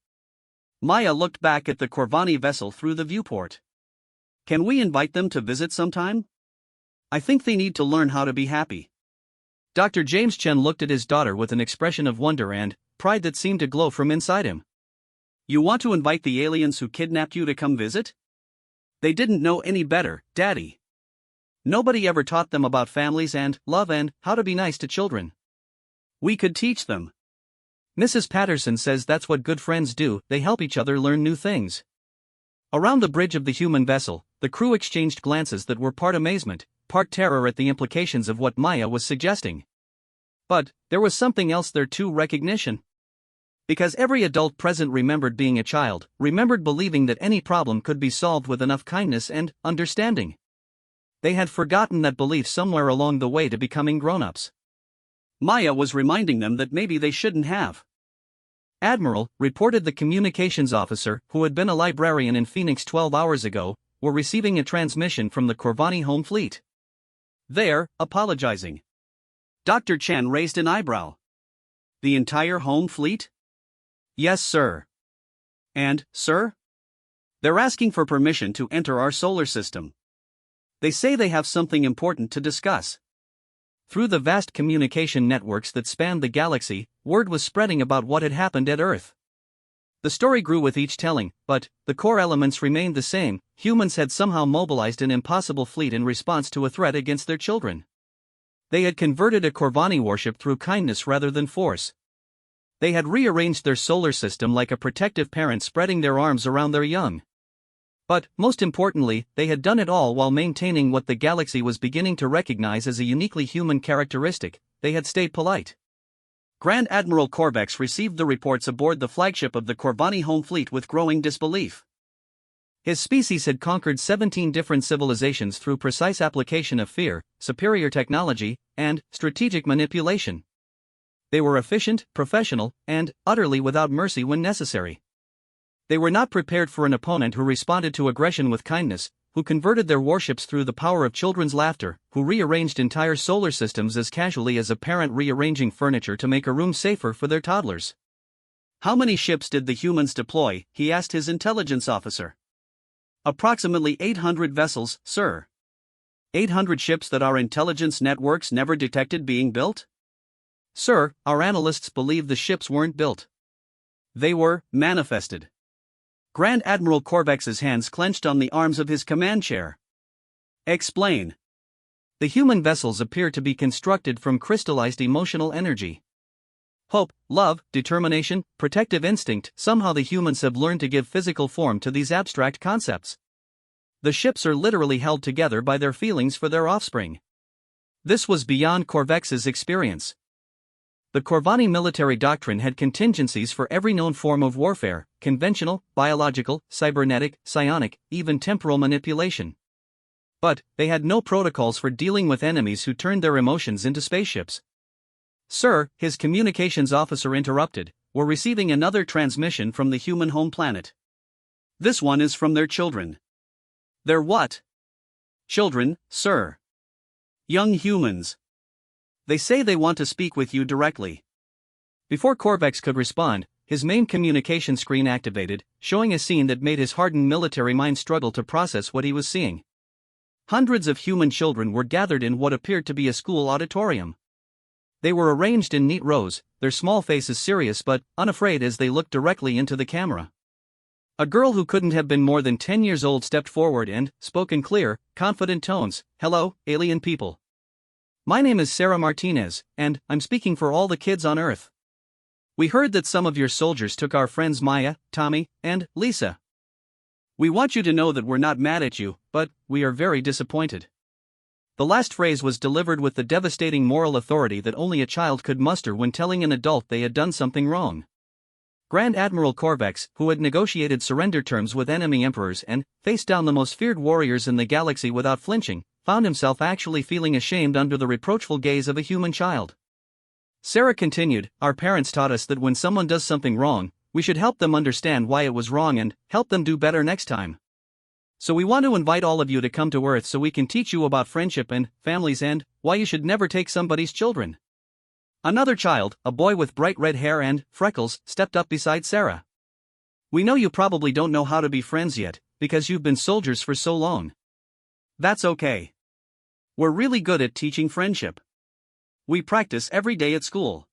Speaker 1: Maya looked back at the Corvani vessel through the viewport. "Can we invite them to visit sometime? I think they need to learn how to be happy." Dr. James Chen looked at his daughter with an expression of wonder and pride that seemed to glow from inside him. "You want to invite the aliens who kidnapped you to come visit? They didn't know any better, Daddy. Nobody ever taught them about families and love and how to be nice to children. We could teach them. Mrs. Patterson says that's what good friends do, they help each other learn new things." Around the bridge of the human vessel, the crew exchanged glances that were part amazement, part terror at the implications of what Maya was suggesting. But there was something else there too: recognition. Because every adult present remembered being a child, remembered believing that any problem could be solved with enough kindness and understanding. They had forgotten that belief somewhere along the way to becoming grown-ups. Maya was reminding them that maybe they shouldn't have. "Admiral," reported the communications officer, who had been a librarian in Phoenix 12 hours ago, "we're receiving a transmission from the Corvani home fleet. They're apologizing." Dr. Chen raised an eyebrow. "The entire home fleet?" "Yes, sir." "And, sir? They're asking for permission to enter our solar system. They say they have something important to discuss." Through the vast communication networks that spanned the galaxy, word was spreading about what had happened at Earth. The story grew with each telling, but the core elements remained the same: humans had somehow mobilized an impossible fleet in response to a threat against their children. They had converted a Corvani warship through kindness rather than force. They had rearranged their solar system like a protective parent spreading their arms around their young. But, most importantly, they had done it all while maintaining what the galaxy was beginning to recognize as a uniquely human characteristic: they had stayed polite. Grand Admiral Corvex received the reports aboard the flagship of the Corvani home fleet with growing disbelief. His species had conquered 17 different civilizations through precise application of fear, superior technology, and strategic manipulation. They were efficient, professional, and utterly without mercy when necessary. They were not prepared for an opponent who responded to aggression with kindness, who converted their warships through the power of children's laughter, who rearranged entire solar systems as casually as a parent rearranging furniture to make a room safer for their toddlers. "How many ships did the humans deploy?" he asked his intelligence officer. "Approximately 800 vessels, sir." 800 ships that our intelligence networks never detected being built? "Sir, our analysts believe the ships weren't built. They were manifested." Grand Admiral Corvex's hands clenched on the arms of his command chair. "Explain." "The human vessels appear to be constructed from crystallized emotional energy. Hope, love, determination, protective instinct. Somehow the humans have learned to give physical form to these abstract concepts. The ships are literally held together by their feelings for their offspring." This was beyond Corvex's experience. The Corvani military doctrine had contingencies for every known form of warfare: conventional, biological, cybernetic, psionic, even temporal manipulation. But they had no protocols for dealing with enemies who turned their emotions into spaceships. "Sir," his communications officer interrupted, "we're receiving another transmission from the human home planet. This one is from their children." "Their what?" "Children, sir. Young humans. They say they want to speak with you directly." Before Corvex could respond, his main communication screen activated, showing a scene that made his hardened military mind struggle to process what he was seeing. Hundreds of human children were gathered in what appeared to be a school auditorium. They were arranged in neat rows, their small faces serious but unafraid as they looked directly into the camera. A girl who couldn't have been more than 10 years old stepped forward and spoke in clear, confident tones. "Hello, alien people. My name is Sarah Martinez, and I'm speaking for all the kids on Earth. We heard that some of your soldiers took our friends Maya, Tommy, and Lisa. We want you to know that we're not mad at you, but we are very disappointed." The last phrase was delivered with the devastating moral authority that only a child could muster when telling an adult they had done something wrong. Grand Admiral Corvex, who had negotiated surrender terms with enemy emperors and faced down the most feared warriors in the galaxy without flinching, found himself actually feeling ashamed under the reproachful gaze of a human child. Sarah continued, "Our parents taught us that when someone does something wrong, we should help them understand why it was wrong and help them do better next time. So we want to invite all of you to come to Earth so we can teach you about friendship and families and why you should never take somebody's children." Another child, a boy with bright red hair and freckles, stepped up beside Sarah. "We know you probably don't know how to be friends yet, because you've been soldiers for so long. That's okay. We're really good at teaching friendship. We practice every day at school."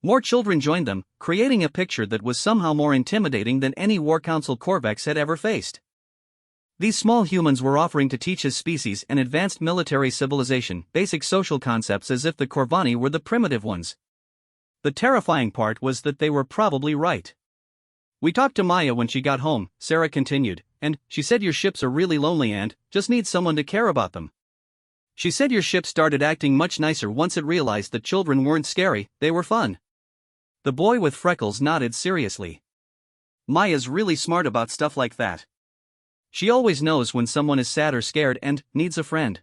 Speaker 1: More children joined them, creating a picture that was somehow more intimidating than any War Council Corvex had ever faced. These small humans were offering to teach his species an advanced military civilization, basic social concepts, as if the Corvani were the primitive ones. The terrifying part was that they were probably right. "We talked to Maya when she got home," Sarah continued, "and she said your ships are really lonely and just need someone to care about them. She said your ship started acting much nicer once it realized that children weren't scary, they were fun." The boy with freckles nodded seriously. "Maya's really smart about stuff like that. She always knows when someone is sad or scared and needs a friend."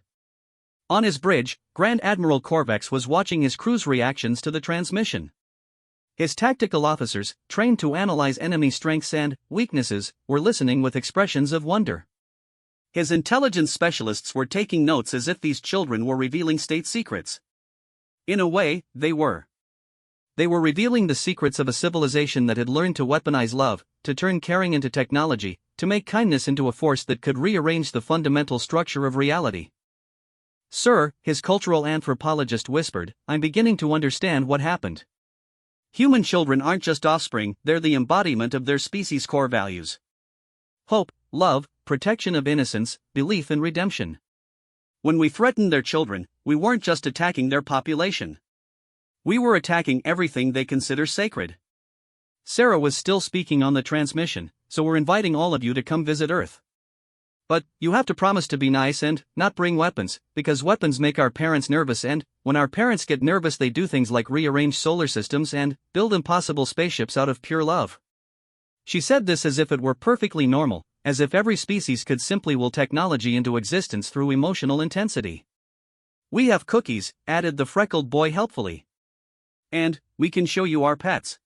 Speaker 1: On his bridge, Grand Admiral Corvex was watching his crew's reactions to the transmission. His tactical officers, trained to analyze enemy strengths and weaknesses, were listening with expressions of wonder. His intelligence specialists were taking notes as if these children were revealing state secrets. In a way, they were. They were revealing the secrets of a civilization that had learned to weaponize love, to turn caring into technology, to make kindness into a force that could rearrange the fundamental structure of reality. "Sir," his cultural anthropologist whispered, "I'm beginning to understand what happened. Human children aren't just offspring, they're the embodiment of their species' core values. Hope, love, protection of innocence, belief in redemption. When we threatened their children, we weren't just attacking their population. We were attacking everything they consider sacred. Sarah was still speaking on the transmission, so we're inviting all of you to come visit Earth. But, you have to promise to be nice and not bring weapons, because weapons make our parents nervous, and when our parents get nervous they do things like rearrange solar systems and build impossible spaceships out of pure love. She said this as if it were perfectly normal, as if every species could simply will technology into existence through emotional intensity. We have cookies, added the freckled boy helpfully. And, we can show you our pets.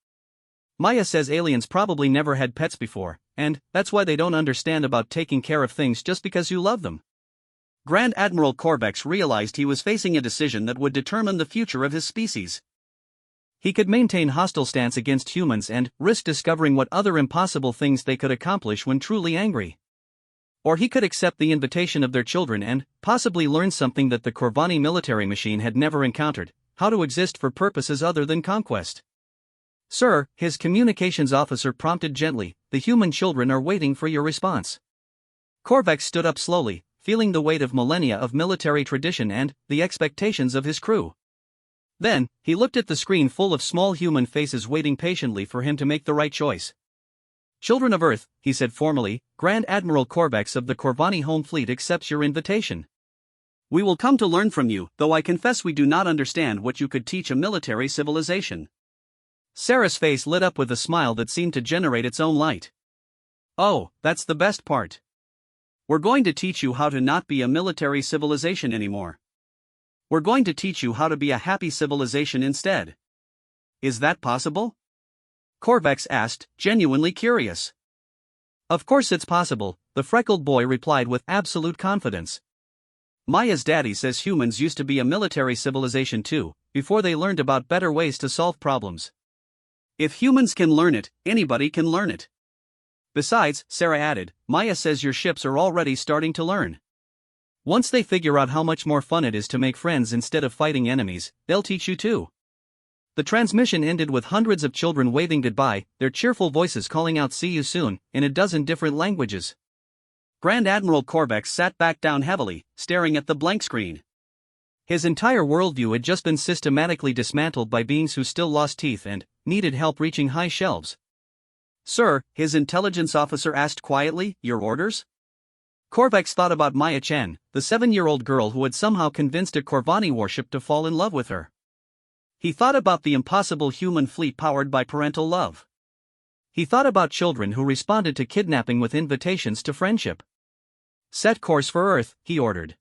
Speaker 1: Maya says aliens probably never had pets before, and that's why they don't understand about taking care of things just because you love them. Grand Admiral Corvex realized he was facing a decision that would determine the future of his species. He could maintain hostile stance against humans and risk discovering what other impossible things they could accomplish when truly angry. Or he could accept the invitation of their children and possibly learn something that the Corvani military machine had never encountered: how to exist for purposes other than conquest. Sir, his communications officer prompted gently, the human children are waiting for your response. Corvex stood up slowly, feeling the weight of millennia of military tradition and the expectations of his crew. Then, he looked at the screen full of small human faces waiting patiently for him to make the right choice. Children of Earth, he said formally, Grand Admiral Corvex of the Corvani Home Fleet accepts your invitation. We will come to learn from you, though I confess we do not understand what you could teach a military civilization. Sarah's face lit up with a smile that seemed to generate its own light. Oh, that's the best part. We're going to teach you how to not be a military civilization anymore. We're going to teach you how to be a happy civilization instead. Is that possible? Corvex asked, genuinely curious. Of course it's possible, the freckled boy replied with absolute confidence. Maya's daddy says humans used to be a military civilization too, before they learned about better ways to solve problems. If humans can learn it, anybody can learn it. Besides, Sarah added, Maya says your ships are already starting to learn. Once they figure out how much more fun it is to make friends instead of fighting enemies, they'll teach you too. The transmission ended with hundreds of children waving goodbye, their cheerful voices calling out see you soon, in a dozen different languages. Grand Admiral Corvex sat back down heavily, staring at the blank screen. His entire worldview had just been systematically dismantled by beings who still lost teeth and needed help reaching high shelves. Sir, his intelligence officer asked quietly, your orders? Corvex thought about Maya Chen, the 7-year-old girl who had somehow convinced a Corvani warship to fall in love with her. He thought about the impossible human fleet powered by parental love. He thought about children who responded to kidnapping with invitations to friendship. Set course for Earth, he ordered.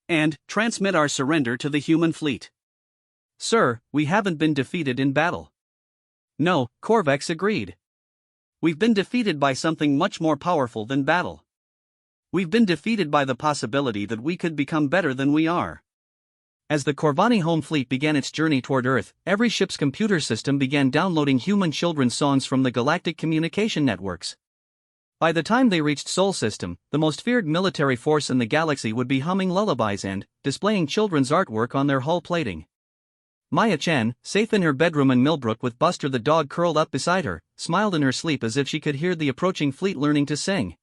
Speaker 1: And transmit our surrender to the human fleet. Sir, we haven't been defeated in battle. No, Corvex agreed. We've been defeated by something much more powerful than battle. We've been defeated by the possibility that we could become better than we are. As the Corvani home fleet began its journey toward Earth, every ship's computer system began downloading human children's songs from the galactic communication networks. By the time they reached Sol System, the most feared military force in the galaxy would be humming lullabies and displaying children's artwork on their hull plating. Maya Chen, safe in her bedroom in Millbrook with Buster the dog curled up beside her, smiled in her sleep as if she could hear the approaching fleet learning to sing.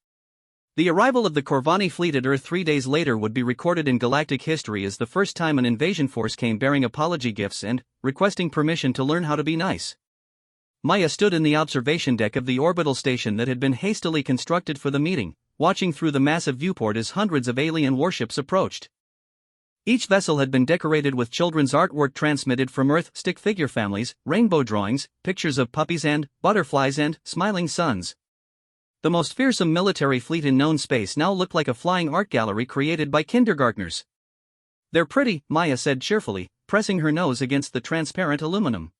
Speaker 1: The arrival of the Corvani fleet at Earth 3 days later would be recorded in galactic history as the first time an invasion force came bearing apology gifts and requesting permission to learn how to be nice. Maya stood in the observation deck of the orbital station that had been hastily constructed for the meeting, watching through the massive viewport as hundreds of alien warships approached. Each vessel had been decorated with children's artwork transmitted from Earth stick figure families, rainbow drawings, pictures of puppies and butterflies and smiling suns. The most fearsome military fleet in known space now looked like a flying art gallery created by kindergartners. They're pretty, Maya said cheerfully, pressing her nose against the transparent aluminum.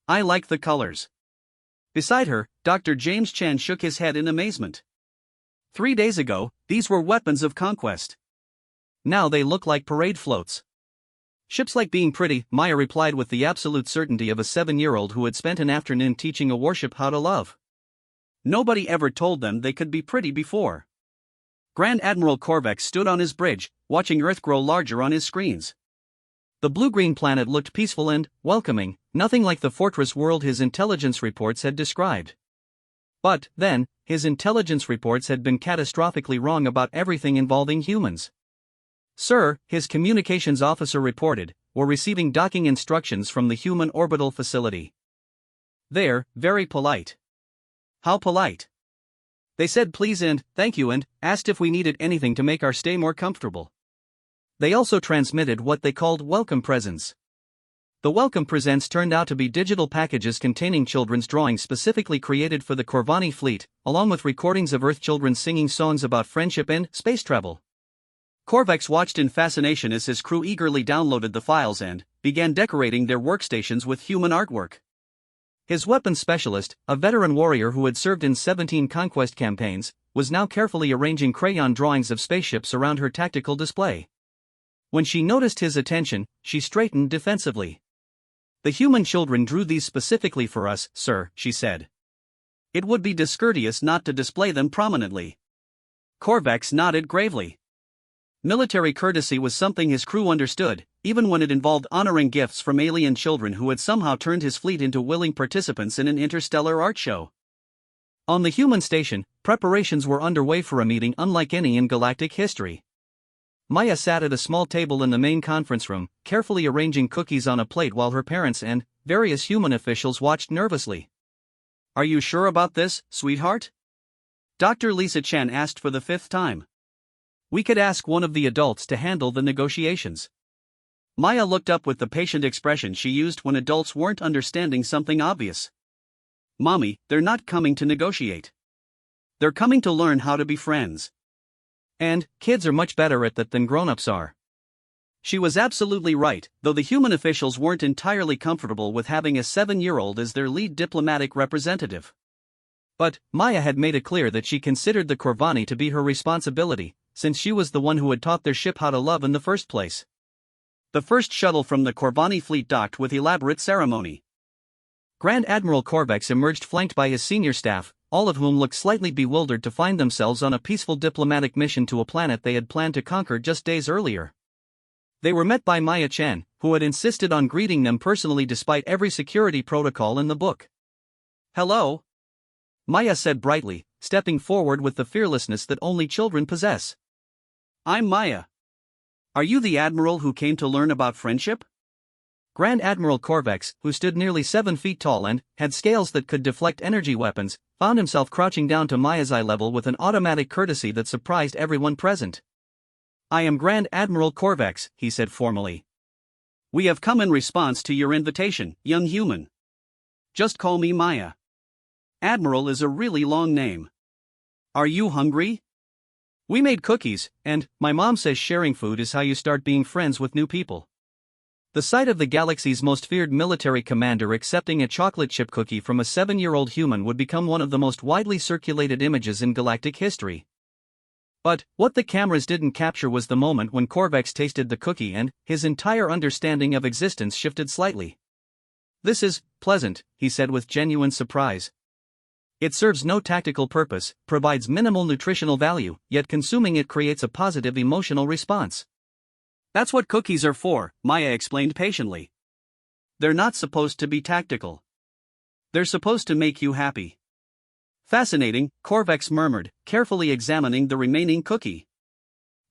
Speaker 1: I like the colors. Beside her, Dr. James Chen shook his head in amazement. 3 days ago, these were weapons of conquest. Now they look like parade floats. Ships like being pretty, Maya replied with the absolute certainty of a 7-year-old who had spent an afternoon teaching a warship how to love. Nobody ever told them they could be pretty before. Grand Admiral Corvex stood on his bridge, watching Earth grow larger on his screens. The blue-green planet looked peaceful and welcoming, nothing like the fortress world his intelligence reports had described. But, then, his intelligence reports had been catastrophically wrong about everything involving humans. Sir, his communications officer reported, were receiving docking instructions from the human orbital facility. They're very polite. How polite? They said please and thank you and asked if we needed anything to make our stay more comfortable. They also transmitted what they called welcome presents. The welcome presents turned out to be digital packages containing children's drawings specifically created for the Corvani fleet, along with recordings of Earth children singing songs about friendship and space travel. Korvax watched in fascination as his crew eagerly downloaded the files and began decorating their workstations with human artwork. His weapons specialist, a veteran warrior who had served in 17 conquest campaigns, was now carefully arranging crayon drawings of spaceships around her tactical display. When she noticed his attention, she straightened defensively. "The human children drew these specifically for us, sir," she said. "It would be discourteous not to display them prominently." Korvax nodded gravely. Military courtesy was something his crew understood, even when it involved honoring gifts from alien children who had somehow turned his fleet into willing participants in an interstellar art show. On the human station, preparations were underway for a meeting unlike any in galactic history. Maya sat at a small table in the main conference room, carefully arranging cookies on a plate while her parents and various human officials watched nervously. "Are you sure about this, sweetheart?" Dr. Lisa Chen asked for the 5th time. "We could ask one of the adults to handle the negotiations." Maya looked up with the patient expression she used when adults weren't understanding something obvious. "Mommy, they're not coming to negotiate. They're coming to learn how to be friends. And kids are much better at that than grown-ups are." She was absolutely right, though the human officials weren't entirely comfortable with having a 7-year-old as their lead diplomatic representative. But Maya had made it clear that she considered the Corvani to be her responsibility, since she was the one who had taught their ship how to love in the first place. The first shuttle from the Corvani fleet docked with elaborate ceremony. Grand Admiral Korvax emerged flanked by his senior staff, all of whom looked slightly bewildered to find themselves on a peaceful diplomatic mission to a planet they had planned to conquer just days earlier. They were met by Maya Chen, who had insisted on greeting them personally despite every security protocol in the book. "Hello," Maya said brightly, stepping forward with the fearlessness that only children possess. "I'm Maya. Are you the admiral who came to learn about friendship?" Grand Admiral Korvax, who stood nearly 7 feet tall and had scales that could deflect energy weapons, found himself crouching down to Maya's eye level with an automatic courtesy that surprised everyone present. "I am Grand Admiral Korvax," he said formally. "We have come in response to your invitation, young human. Just call me Maya. Admiral is a really long name. Are you hungry? We made cookies, and my mom says sharing food is how you start being friends with new people." The sight of the galaxy's most feared military commander accepting a chocolate chip cookie from a 7-year-old human would become one of the most widely circulated images in galactic history. But what the cameras didn't capture was the moment when Korvax tasted the cookie and his entire understanding of existence shifted slightly. "This is pleasant," he said with genuine surprise. "It serves no tactical purpose, provides minimal nutritional value, yet consuming it creates a positive emotional response." "That's what cookies are for," Maya explained patiently. "They're not supposed to be tactical. They're supposed to make you happy." "Fascinating," Korvax murmured, carefully examining the remaining cookie.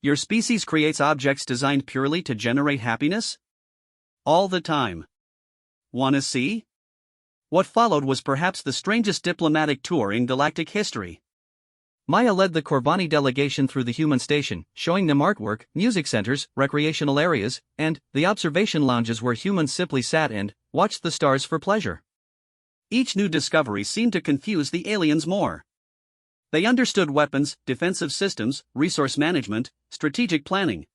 Speaker 1: "Your species creates objects designed purely to generate happiness? All the time. Wanna see?" What followed was perhaps the strangest diplomatic tour in galactic history. Maya led the Corvani delegation through the human station, showing them artwork, music centers, recreational areas, and the observation lounges where humans simply sat and watched the stars for pleasure. Each new discovery seemed to confuse the aliens more. They understood weapons, defensive systems, resource management, strategic planning.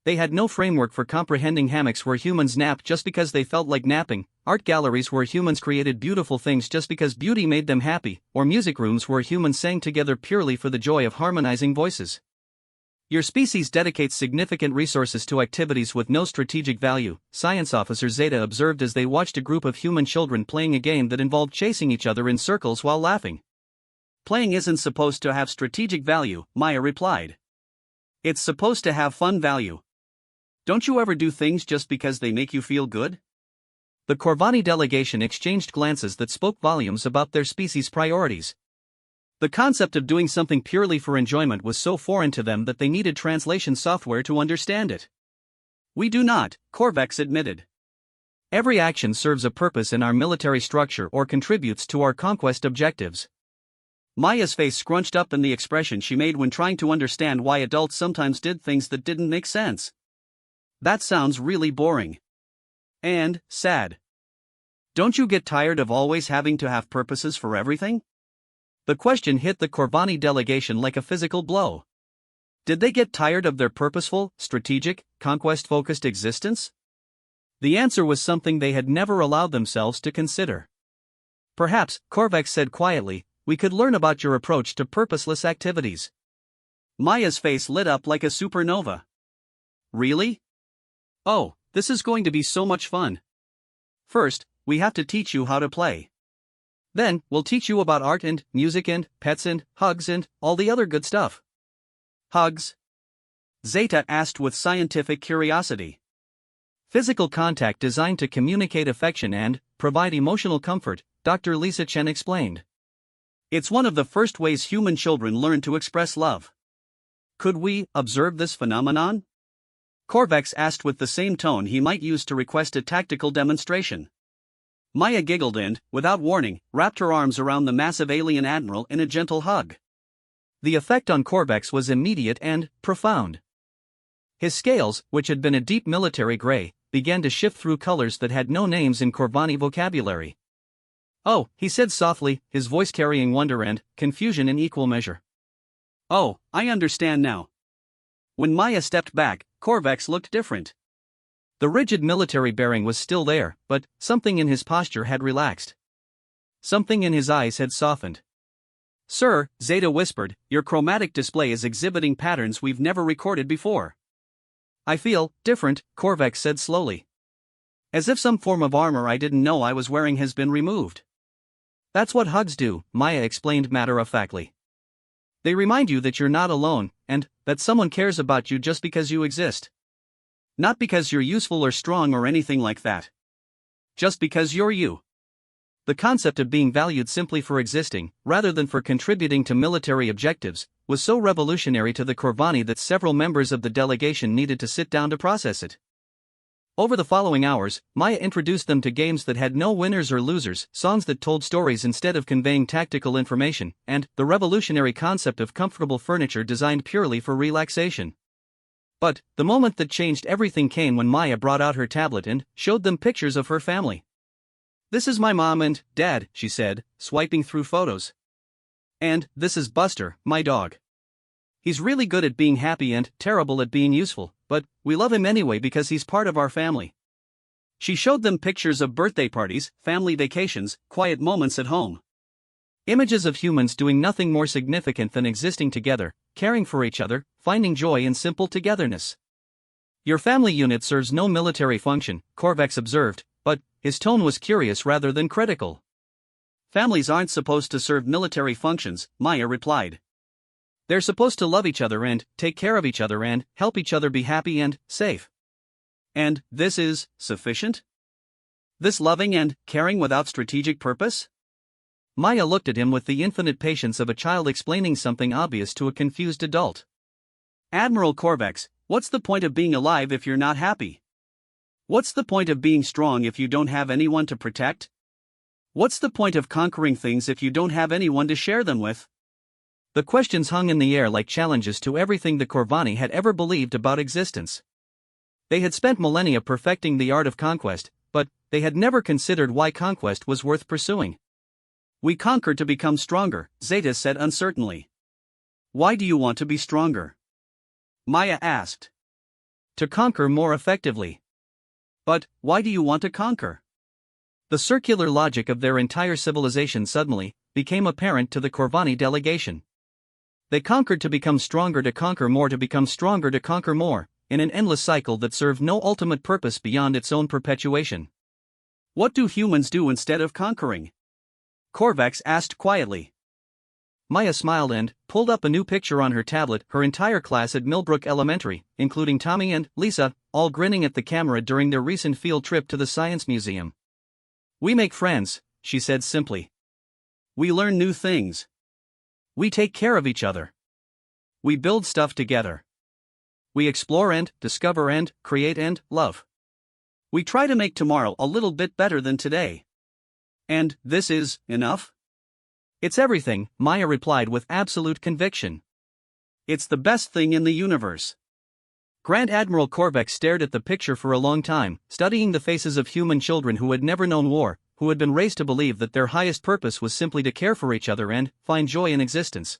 Speaker 1: They had no framework for comprehending hammocks where humans napped just because they felt like napping, art galleries where humans created beautiful things just because beauty made them happy, or music rooms where humans sang together purely for the joy of harmonizing voices. "Your species dedicates significant resources to activities with no strategic value," Science Officer Zeta observed as they watched a group of human children playing a game that involved chasing each other in circles while laughing. "Playing isn't supposed to have strategic value," Maya replied. "It's supposed to have fun value. Don't you ever do things just because they make you feel good?" The Corvani delegation exchanged glances that spoke volumes about their species' priorities. The concept of doing something purely for enjoyment was so foreign to them that they needed translation software to understand it. We do not, Corvex admitted. Every action serves a purpose in our military structure or contributes to our conquest objectives. Maya's face scrunched up in the expression she made when trying to understand why adults sometimes did things that didn't make sense. That sounds really boring. And sad. Don't you get tired of always having to have purposes for everything? The question hit the Corvani delegation like a physical blow. Did they get tired of their purposeful, strategic, conquest-focused existence? The answer was something they had never allowed themselves to consider. Perhaps, Corvex said quietly, we could learn about your approach to purposeless activities. Maya's face lit up like a supernova. Really? Oh, this is going to be so much fun. First, we have to teach you how to play. Then, we'll teach you about art and music and pets and hugs and all the other good stuff. Hugs? Zeta asked with scientific curiosity. Physical contact designed to communicate affection and provide emotional comfort, Dr. Lisa Chen explained. It's one of the first ways human children learn to express love. Could we observe this phenomenon? Corvex asked with the same tone he might use to request a tactical demonstration. Maya giggled and, without warning, wrapped her arms around the massive alien admiral in a gentle hug. The effect on Corvex was immediate and profound. His scales, which had been a deep military gray, began to shift through colors that had no names in Corvani vocabulary. Oh, he said softly, his voice carrying wonder and confusion in equal measure. Oh, I understand now. When Maya stepped back, Corvex looked different. The rigid military bearing was still there, but something in his posture had relaxed. Something in his eyes had softened. Sir, Zeta whispered, your chromatic display is exhibiting patterns we've never recorded before. I feel different, Corvex said slowly. As if some form of armor I didn't know I was wearing has been removed. That's what hugs do, Maya explained matter-of-factly. They remind you that you're not alone, and that someone cares about you just because you exist. Not because you're useful or strong or anything like that. Just because you're you. The concept of being valued simply for existing, rather than for contributing to military objectives, was so revolutionary to the Corvani that several members of the delegation needed to sit down to process it. Over the following hours, Maya introduced them to games that had no winners or losers, songs that told stories instead of conveying tactical information, and the revolutionary concept of comfortable furniture designed purely for relaxation. But the moment that changed everything came when Maya brought out her tablet and showed them pictures of her family. This is my mom and dad, she said, swiping through photos. And this is Buster, my dog. He's really good at being happy and terrible at being useful, but we love him anyway because he's part of our family. She showed them pictures of birthday parties, family vacations, quiet moments at home. Images of humans doing nothing more significant than existing together, caring for each other, finding joy in simple togetherness. Your family unit serves no military function, Corvex observed, but his tone was curious rather than critical. Families aren't supposed to serve military functions, Maya replied. They're supposed to love each other and take care of each other and help each other be happy and safe. And this is sufficient? This loving and caring without strategic purpose? Maya looked at him with the infinite patience of a child explaining something obvious to a confused adult. Admiral Corvex, what's the point of being alive if you're not happy? What's the point of being strong if you don't have anyone to protect? What's the point of conquering things if you don't have anyone to share them with? The questions hung in the air like challenges to everything the Corvani had ever believed about existence. They had spent millennia perfecting the art of conquest, but they had never considered why conquest was worth pursuing. We conquer to become stronger, Zeta said uncertainly. Why do you want to be stronger? Maya asked. To conquer more effectively. But why do you want to conquer? The circular logic of their entire civilization suddenly became apparent to the Corvani delegation. They conquered to become stronger to conquer more to become stronger to conquer more, in an endless cycle that served no ultimate purpose beyond its own perpetuation. What do humans do instead of conquering? Corvex asked quietly. Maya smiled and pulled up a new picture on her tablet, her entire class at Millbrook Elementary, including Tommy and Lisa, all grinning at the camera during their recent field trip to the Science Museum. We make friends, she said simply. We learn new things. We take care of each other. We build stuff together. we explore and discover and create and love. We try to make tomorrow a little bit better than today. And this is enough? It's everything, Maya replied with absolute conviction. It's the best thing in the universe. Grand Admiral Korvax stared at the picture for a long time, studying the faces of human children who had never known war, who had been raised to believe that their highest purpose was simply to care for each other and find joy in existence.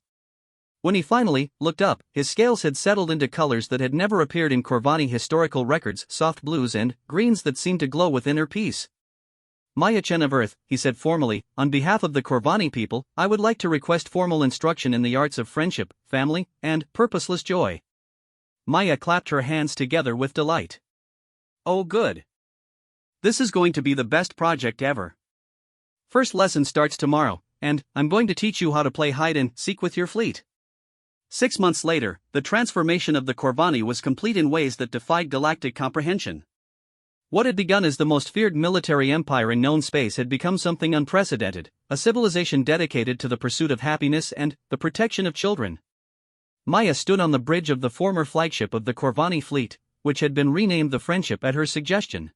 Speaker 1: When he finally looked up, his scales had settled into colors that had never appeared in Corvani historical records, soft blues and greens that seemed to glow with inner peace. Maya Chen of Earth, he said formally, on behalf of the Corvani people, I would like to request formal instruction in the arts of friendship, family, and purposeless joy. Maya clapped her hands together with delight. Oh good. This is going to be the best project ever. First lesson starts tomorrow, and I'm going to teach you how to play hide and seek with your fleet. 6 months later, the transformation of the Corvani was complete in ways that defied galactic comprehension. What had begun as the most feared military empire in known space had become something unprecedented, a civilization dedicated to the pursuit of happiness and the protection of children. Maya stood on the bridge of the former flagship of the Corvani fleet, which had been renamed the Friendship at her suggestion.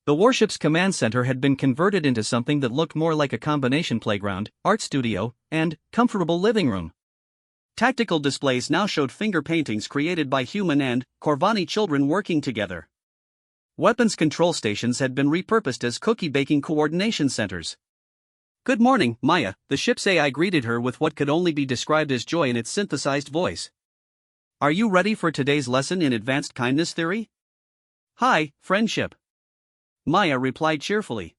Speaker 1: The warship's command center had been converted into something that looked more like a combination playground, art studio, and comfortable living room. Tactical displays now showed finger paintings created by human and Corvani children working together. Weapons control stations had been repurposed as cookie-baking coordination centers. Good morning, Maya, the ship's AI greeted her with what could only be described as joy in its synthesized voice. Are you ready for today's lesson in advanced kindness theory? Hi, friendship. Maya replied cheerfully.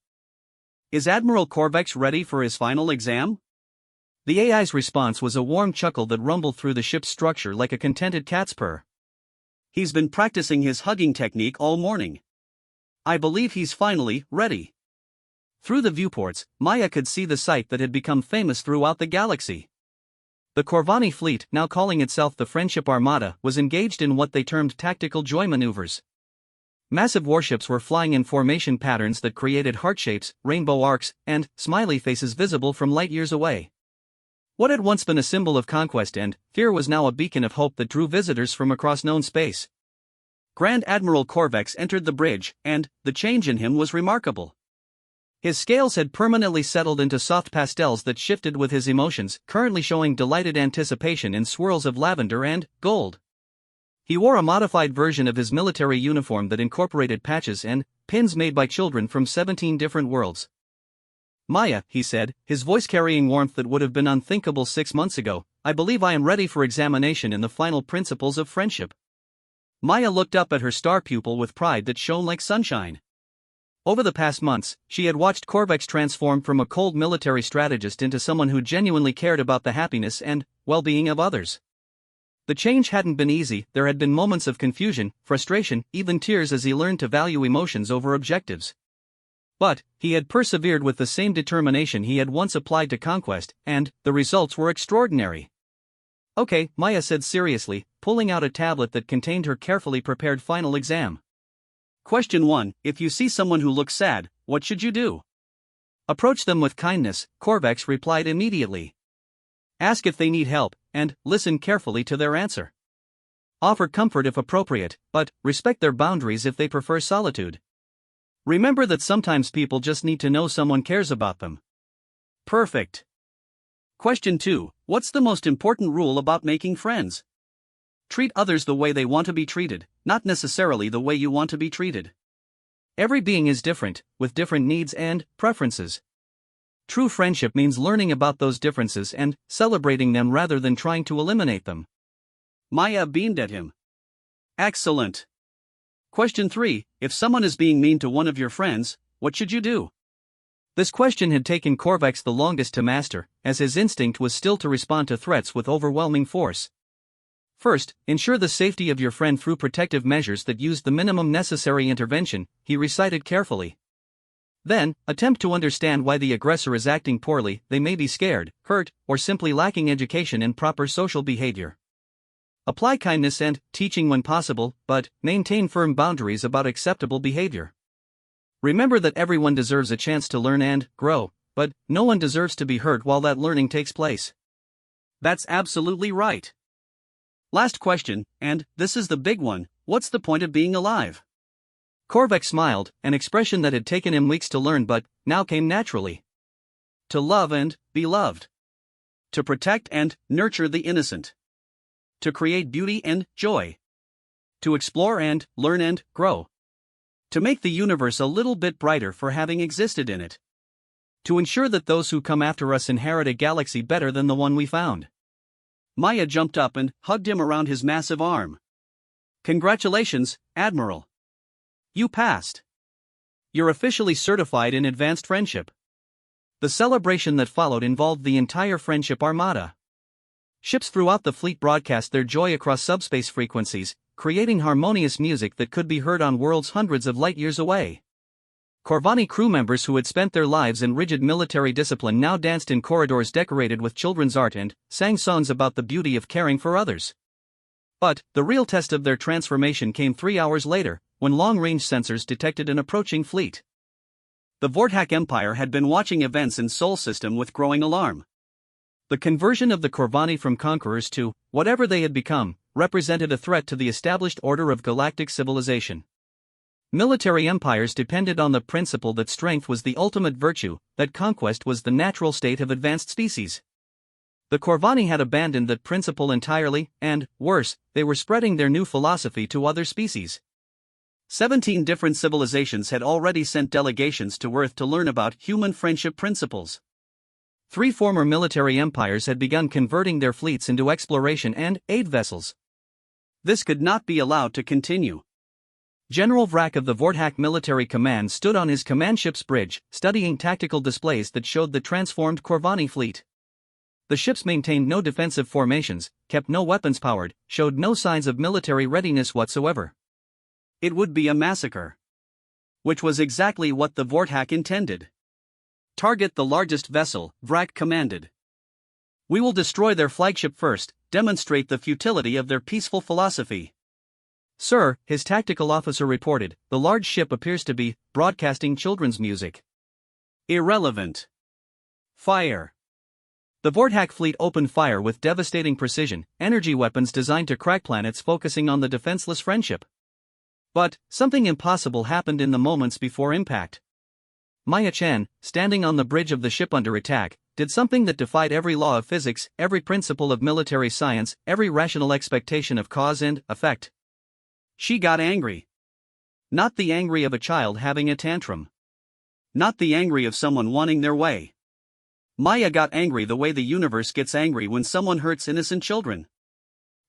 Speaker 1: Is Admiral Korvax ready for his final exam? The AI's response was a warm chuckle that rumbled through the ship's structure like a contented cat's purr. He's been practicing his hugging technique all morning. I believe he's finally ready. Through the viewports, Maya could see the sight that had become famous throughout the galaxy. The Corvani fleet, now calling itself the Friendship Armada, was engaged in what they termed tactical joy maneuvers. Massive warships were flying in formation patterns that created heart shapes, rainbow arcs, and smiley faces visible from light years away. What had once been a symbol of conquest and fear was now a beacon of hope that drew visitors from across known space. Grand Admiral Korvax entered the bridge, and the change in him was remarkable. His scales had permanently settled into soft pastels that shifted with his emotions, currently showing delighted anticipation in swirls of lavender and gold. He wore a modified version of his military uniform that incorporated patches and pins made by children from 17 different worlds. Maya, he said, his voice carrying warmth that would have been unthinkable 6 months ago, I believe I am ready for examination in the final principles of friendship. Maya looked up at her star pupil with pride that shone like sunshine. Over the past months, she had watched Korvax transform from a cold military strategist into someone who genuinely cared about the happiness and well-being of others. The change hadn't been easy, there had been moments of confusion, frustration, even tears as he learned to value emotions over objectives. But he had persevered with the same determination he had once applied to conquest, and the results were extraordinary. Okay, Maya said seriously, pulling out a tablet that contained her carefully prepared final exam. Question 1. If you see someone who looks sad, what should you do? Approach them with kindness, Korvax replied immediately. Ask if they need help, and listen carefully to their answer. Offer comfort if appropriate, but respect their boundaries if they prefer solitude. Remember that sometimes people just need to know someone cares about them. Perfect. Question 2. What's the most important rule about making friends? Treat others the way they want to be treated, not necessarily the way you want to be treated. Every being is different, with different needs and preferences. True friendship means learning about those differences and celebrating them rather than trying to eliminate them. Maya beamed at him. Excellent. Question 3. If someone is being mean to one of your friends, what should you do? This question had taken Korvax the longest to master, as his instinct was still to respond to threats with overwhelming force. First, ensure the safety of your friend through protective measures that used the minimum necessary intervention, he recited carefully. Then, attempt to understand why the aggressor is acting poorly. They may be scared, hurt, or simply lacking education in proper social behavior. Apply kindness and teaching when possible, but maintain firm boundaries about acceptable behavior. Remember that everyone deserves a chance to learn and grow, but no one deserves to be hurt while that learning takes place. That's absolutely right. Last question, and this is the big one: what's the point of being alive? Korvac smiled, an expression that had taken him weeks to learn but now came naturally. To love and be loved. To protect and nurture the innocent. To create beauty and joy. To explore and learn and grow. To make the universe a little bit brighter for having existed in it. To ensure that those who come after us inherit a galaxy better than the one we found. Maya jumped up and hugged him around his massive arm. Congratulations, Admiral. You passed. You're officially certified in advanced friendship. The celebration that followed involved the entire friendship armada. Ships throughout the fleet broadcast their joy across subspace frequencies, creating harmonious music that could be heard on worlds hundreds of light years away. Corvani crew members who had spent their lives in rigid military discipline now danced in corridors decorated with children's art and sang songs about the beauty of caring for others. But the real test of their transformation came 3 hours later, when long-range sensors detected an approaching fleet. The Vortak Empire had been watching events in Sol System with growing alarm. The conversion of the Corvani from conquerors to whatever they had become represented a threat to the established order of galactic civilization. Military empires depended on the principle that strength was the ultimate virtue, that conquest was the natural state of advanced species. The Corvani had abandoned that principle entirely, and, worse, they were spreading their new philosophy to other species. 17 different civilizations had already sent delegations to Earth to learn about human friendship principles. 3 former military empires had begun converting their fleets into exploration and aid vessels. This could not be allowed to continue. General Vrak of the Vortak Military Command stood on his command ship's bridge, studying tactical displays that showed the transformed Corvani fleet. The ships maintained no defensive formations, kept no weapons powered, showed no signs of military readiness whatsoever. It would be a massacre. Which was exactly what the Vortak intended. Target the largest vessel, Vrak commanded. We will destroy their flagship first, demonstrate the futility of their peaceful philosophy. Sir, his tactical officer reported, the large ship appears to be broadcasting children's music. Irrelevant. Fire. The Vortak fleet opened fire with devastating precision, energy weapons designed to crack planets focusing on the defenseless friendship. But something impossible happened in the moments before impact. Maya Chen, standing on the bridge of the ship under attack, did something that defied every law of physics, every principle of military science, every rational expectation of cause and effect. She got angry. Not the angry of a child having a tantrum. Not the angry of someone wanting their way. Maya got angry the way the universe gets angry when someone hurts innocent children.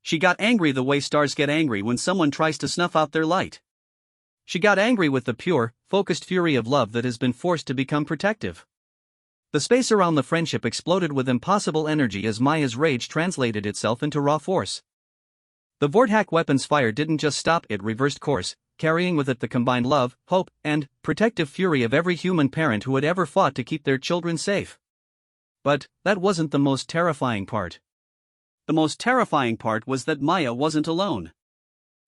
Speaker 1: She got angry the way stars get angry when someone tries to snuff out their light. She got angry with the pure, focused fury of love that has been forced to become protective. The space around the friendship exploded with impossible energy as Maya's rage translated itself into raw force. The Vortak weapon's fire didn't just stop, it reversed course, carrying with it the combined love, hope, and protective fury of every human parent who had ever fought to keep their children safe. But that wasn't the most terrifying part. The most terrifying part was that Maya wasn't alone.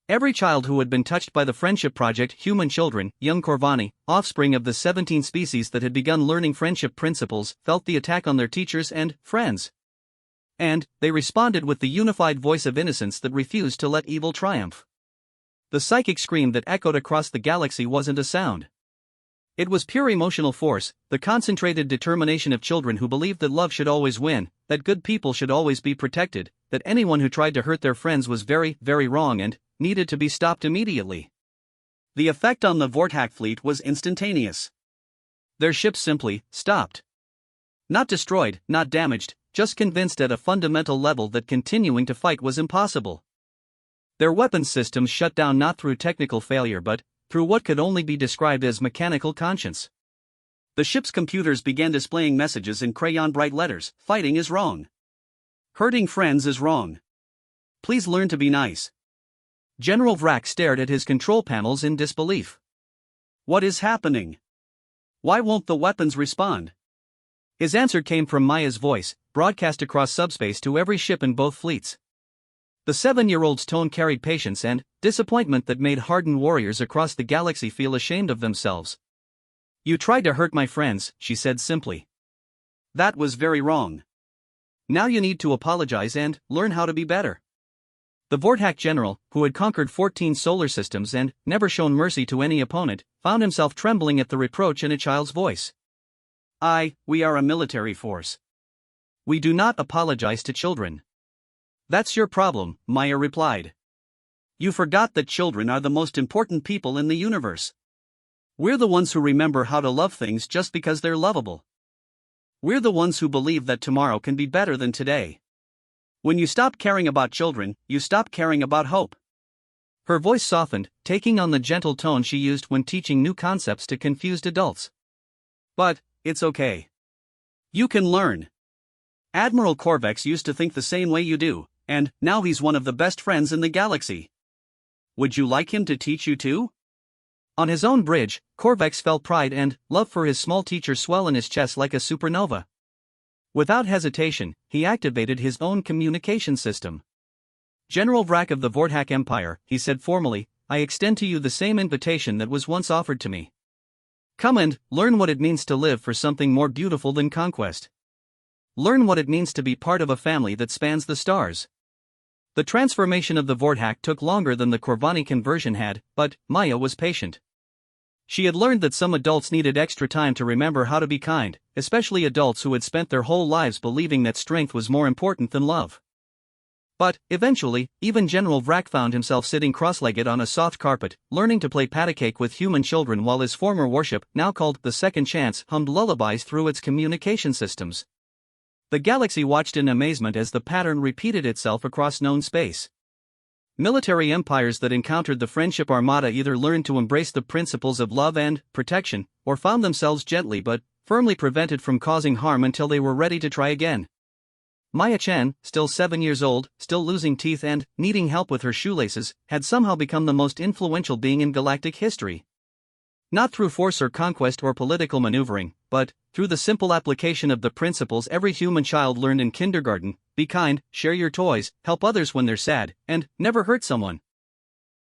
Speaker 1: Every child who had been touched by the Friendship Project, human children, young Corvani, offspring of the 17 species that had begun learning friendship principles, felt the attack on their teachers and friends. And they responded with the unified voice of innocence that refused to let evil triumph. The psychic scream that echoed across the galaxy wasn't a sound. It was pure emotional force, the concentrated determination of children who believed that love should always win, that good people should always be protected, that anyone who tried to hurt their friends was very, very wrong and needed to be stopped immediately. The effect on the Vortak fleet was instantaneous. Their ships simply stopped. Not destroyed, not damaged, just convinced at a fundamental level that continuing to fight was impossible. Their weapons systems shut down not through technical failure but through what could only be described as mechanical conscience. The ship's computers began displaying messages in crayon-bright letters: fighting is wrong. Hurting friends is wrong. Please learn to be nice. General Vrak stared at his control panels in disbelief. What is happening? Why won't the weapons respond? His answer came from Maya's voice, broadcast across subspace to every ship in both fleets. The 7-year-old's tone carried patience and disappointment that made hardened warriors across the galaxy feel ashamed of themselves. You tried to hurt my friends, she said simply. That was very wrong. Now you need to apologize and learn how to be better. The Vortak general, who had conquered 14 solar systems and never shown mercy to any opponent, found himself trembling at the reproach in a child's voice. We are a military force. We do not apologize to children. That's your problem, Maya replied. You forgot that children are the most important people in the universe. We're the ones who remember how to love things just because they're lovable. We're the ones who believe that tomorrow can be better than today. When you stop caring about children, you stop caring about hope. Her voice softened, taking on the gentle tone she used when teaching new concepts to confused adults. But it's okay. You can learn. Admiral Korvax used to think the same way you do, and now he's one of the best friends in the galaxy. Would you like him to teach you too? On his own bridge, Korvax felt pride and love for his small teacher swell in his chest like a supernova. Without hesitation, he activated his own communication system. General Vrak of the Vortak Empire, he said formally, I extend to you the same invitation that was once offered to me. Come and learn what it means to live for something more beautiful than conquest. Learn what it means to be part of a family that spans the stars. The transformation of the Vortak took longer than the Corvani conversion had, but Maya was patient. She had learned that some adults needed extra time to remember how to be kind, especially adults who had spent their whole lives believing that strength was more important than love. But, eventually, even General Vrak found himself sitting cross-legged on a soft carpet, learning to play patty cake with human children while his former warship, now called the Second Chance, hummed lullabies through its communication systems. The galaxy watched in amazement as the pattern repeated itself across known space. Military empires that encountered the Friendship Armada either learned to embrace the principles of love and protection, or found themselves gently but firmly prevented from causing harm until they were ready to try again. Maya Chen, still 7 years old, still losing teeth and needing help with her shoelaces, had somehow become the most influential being in galactic history. Not through force or conquest or political maneuvering, but through the simple application of the principles every human child learned in kindergarten: be kind, share your toys, help others when they're sad, and never hurt someone.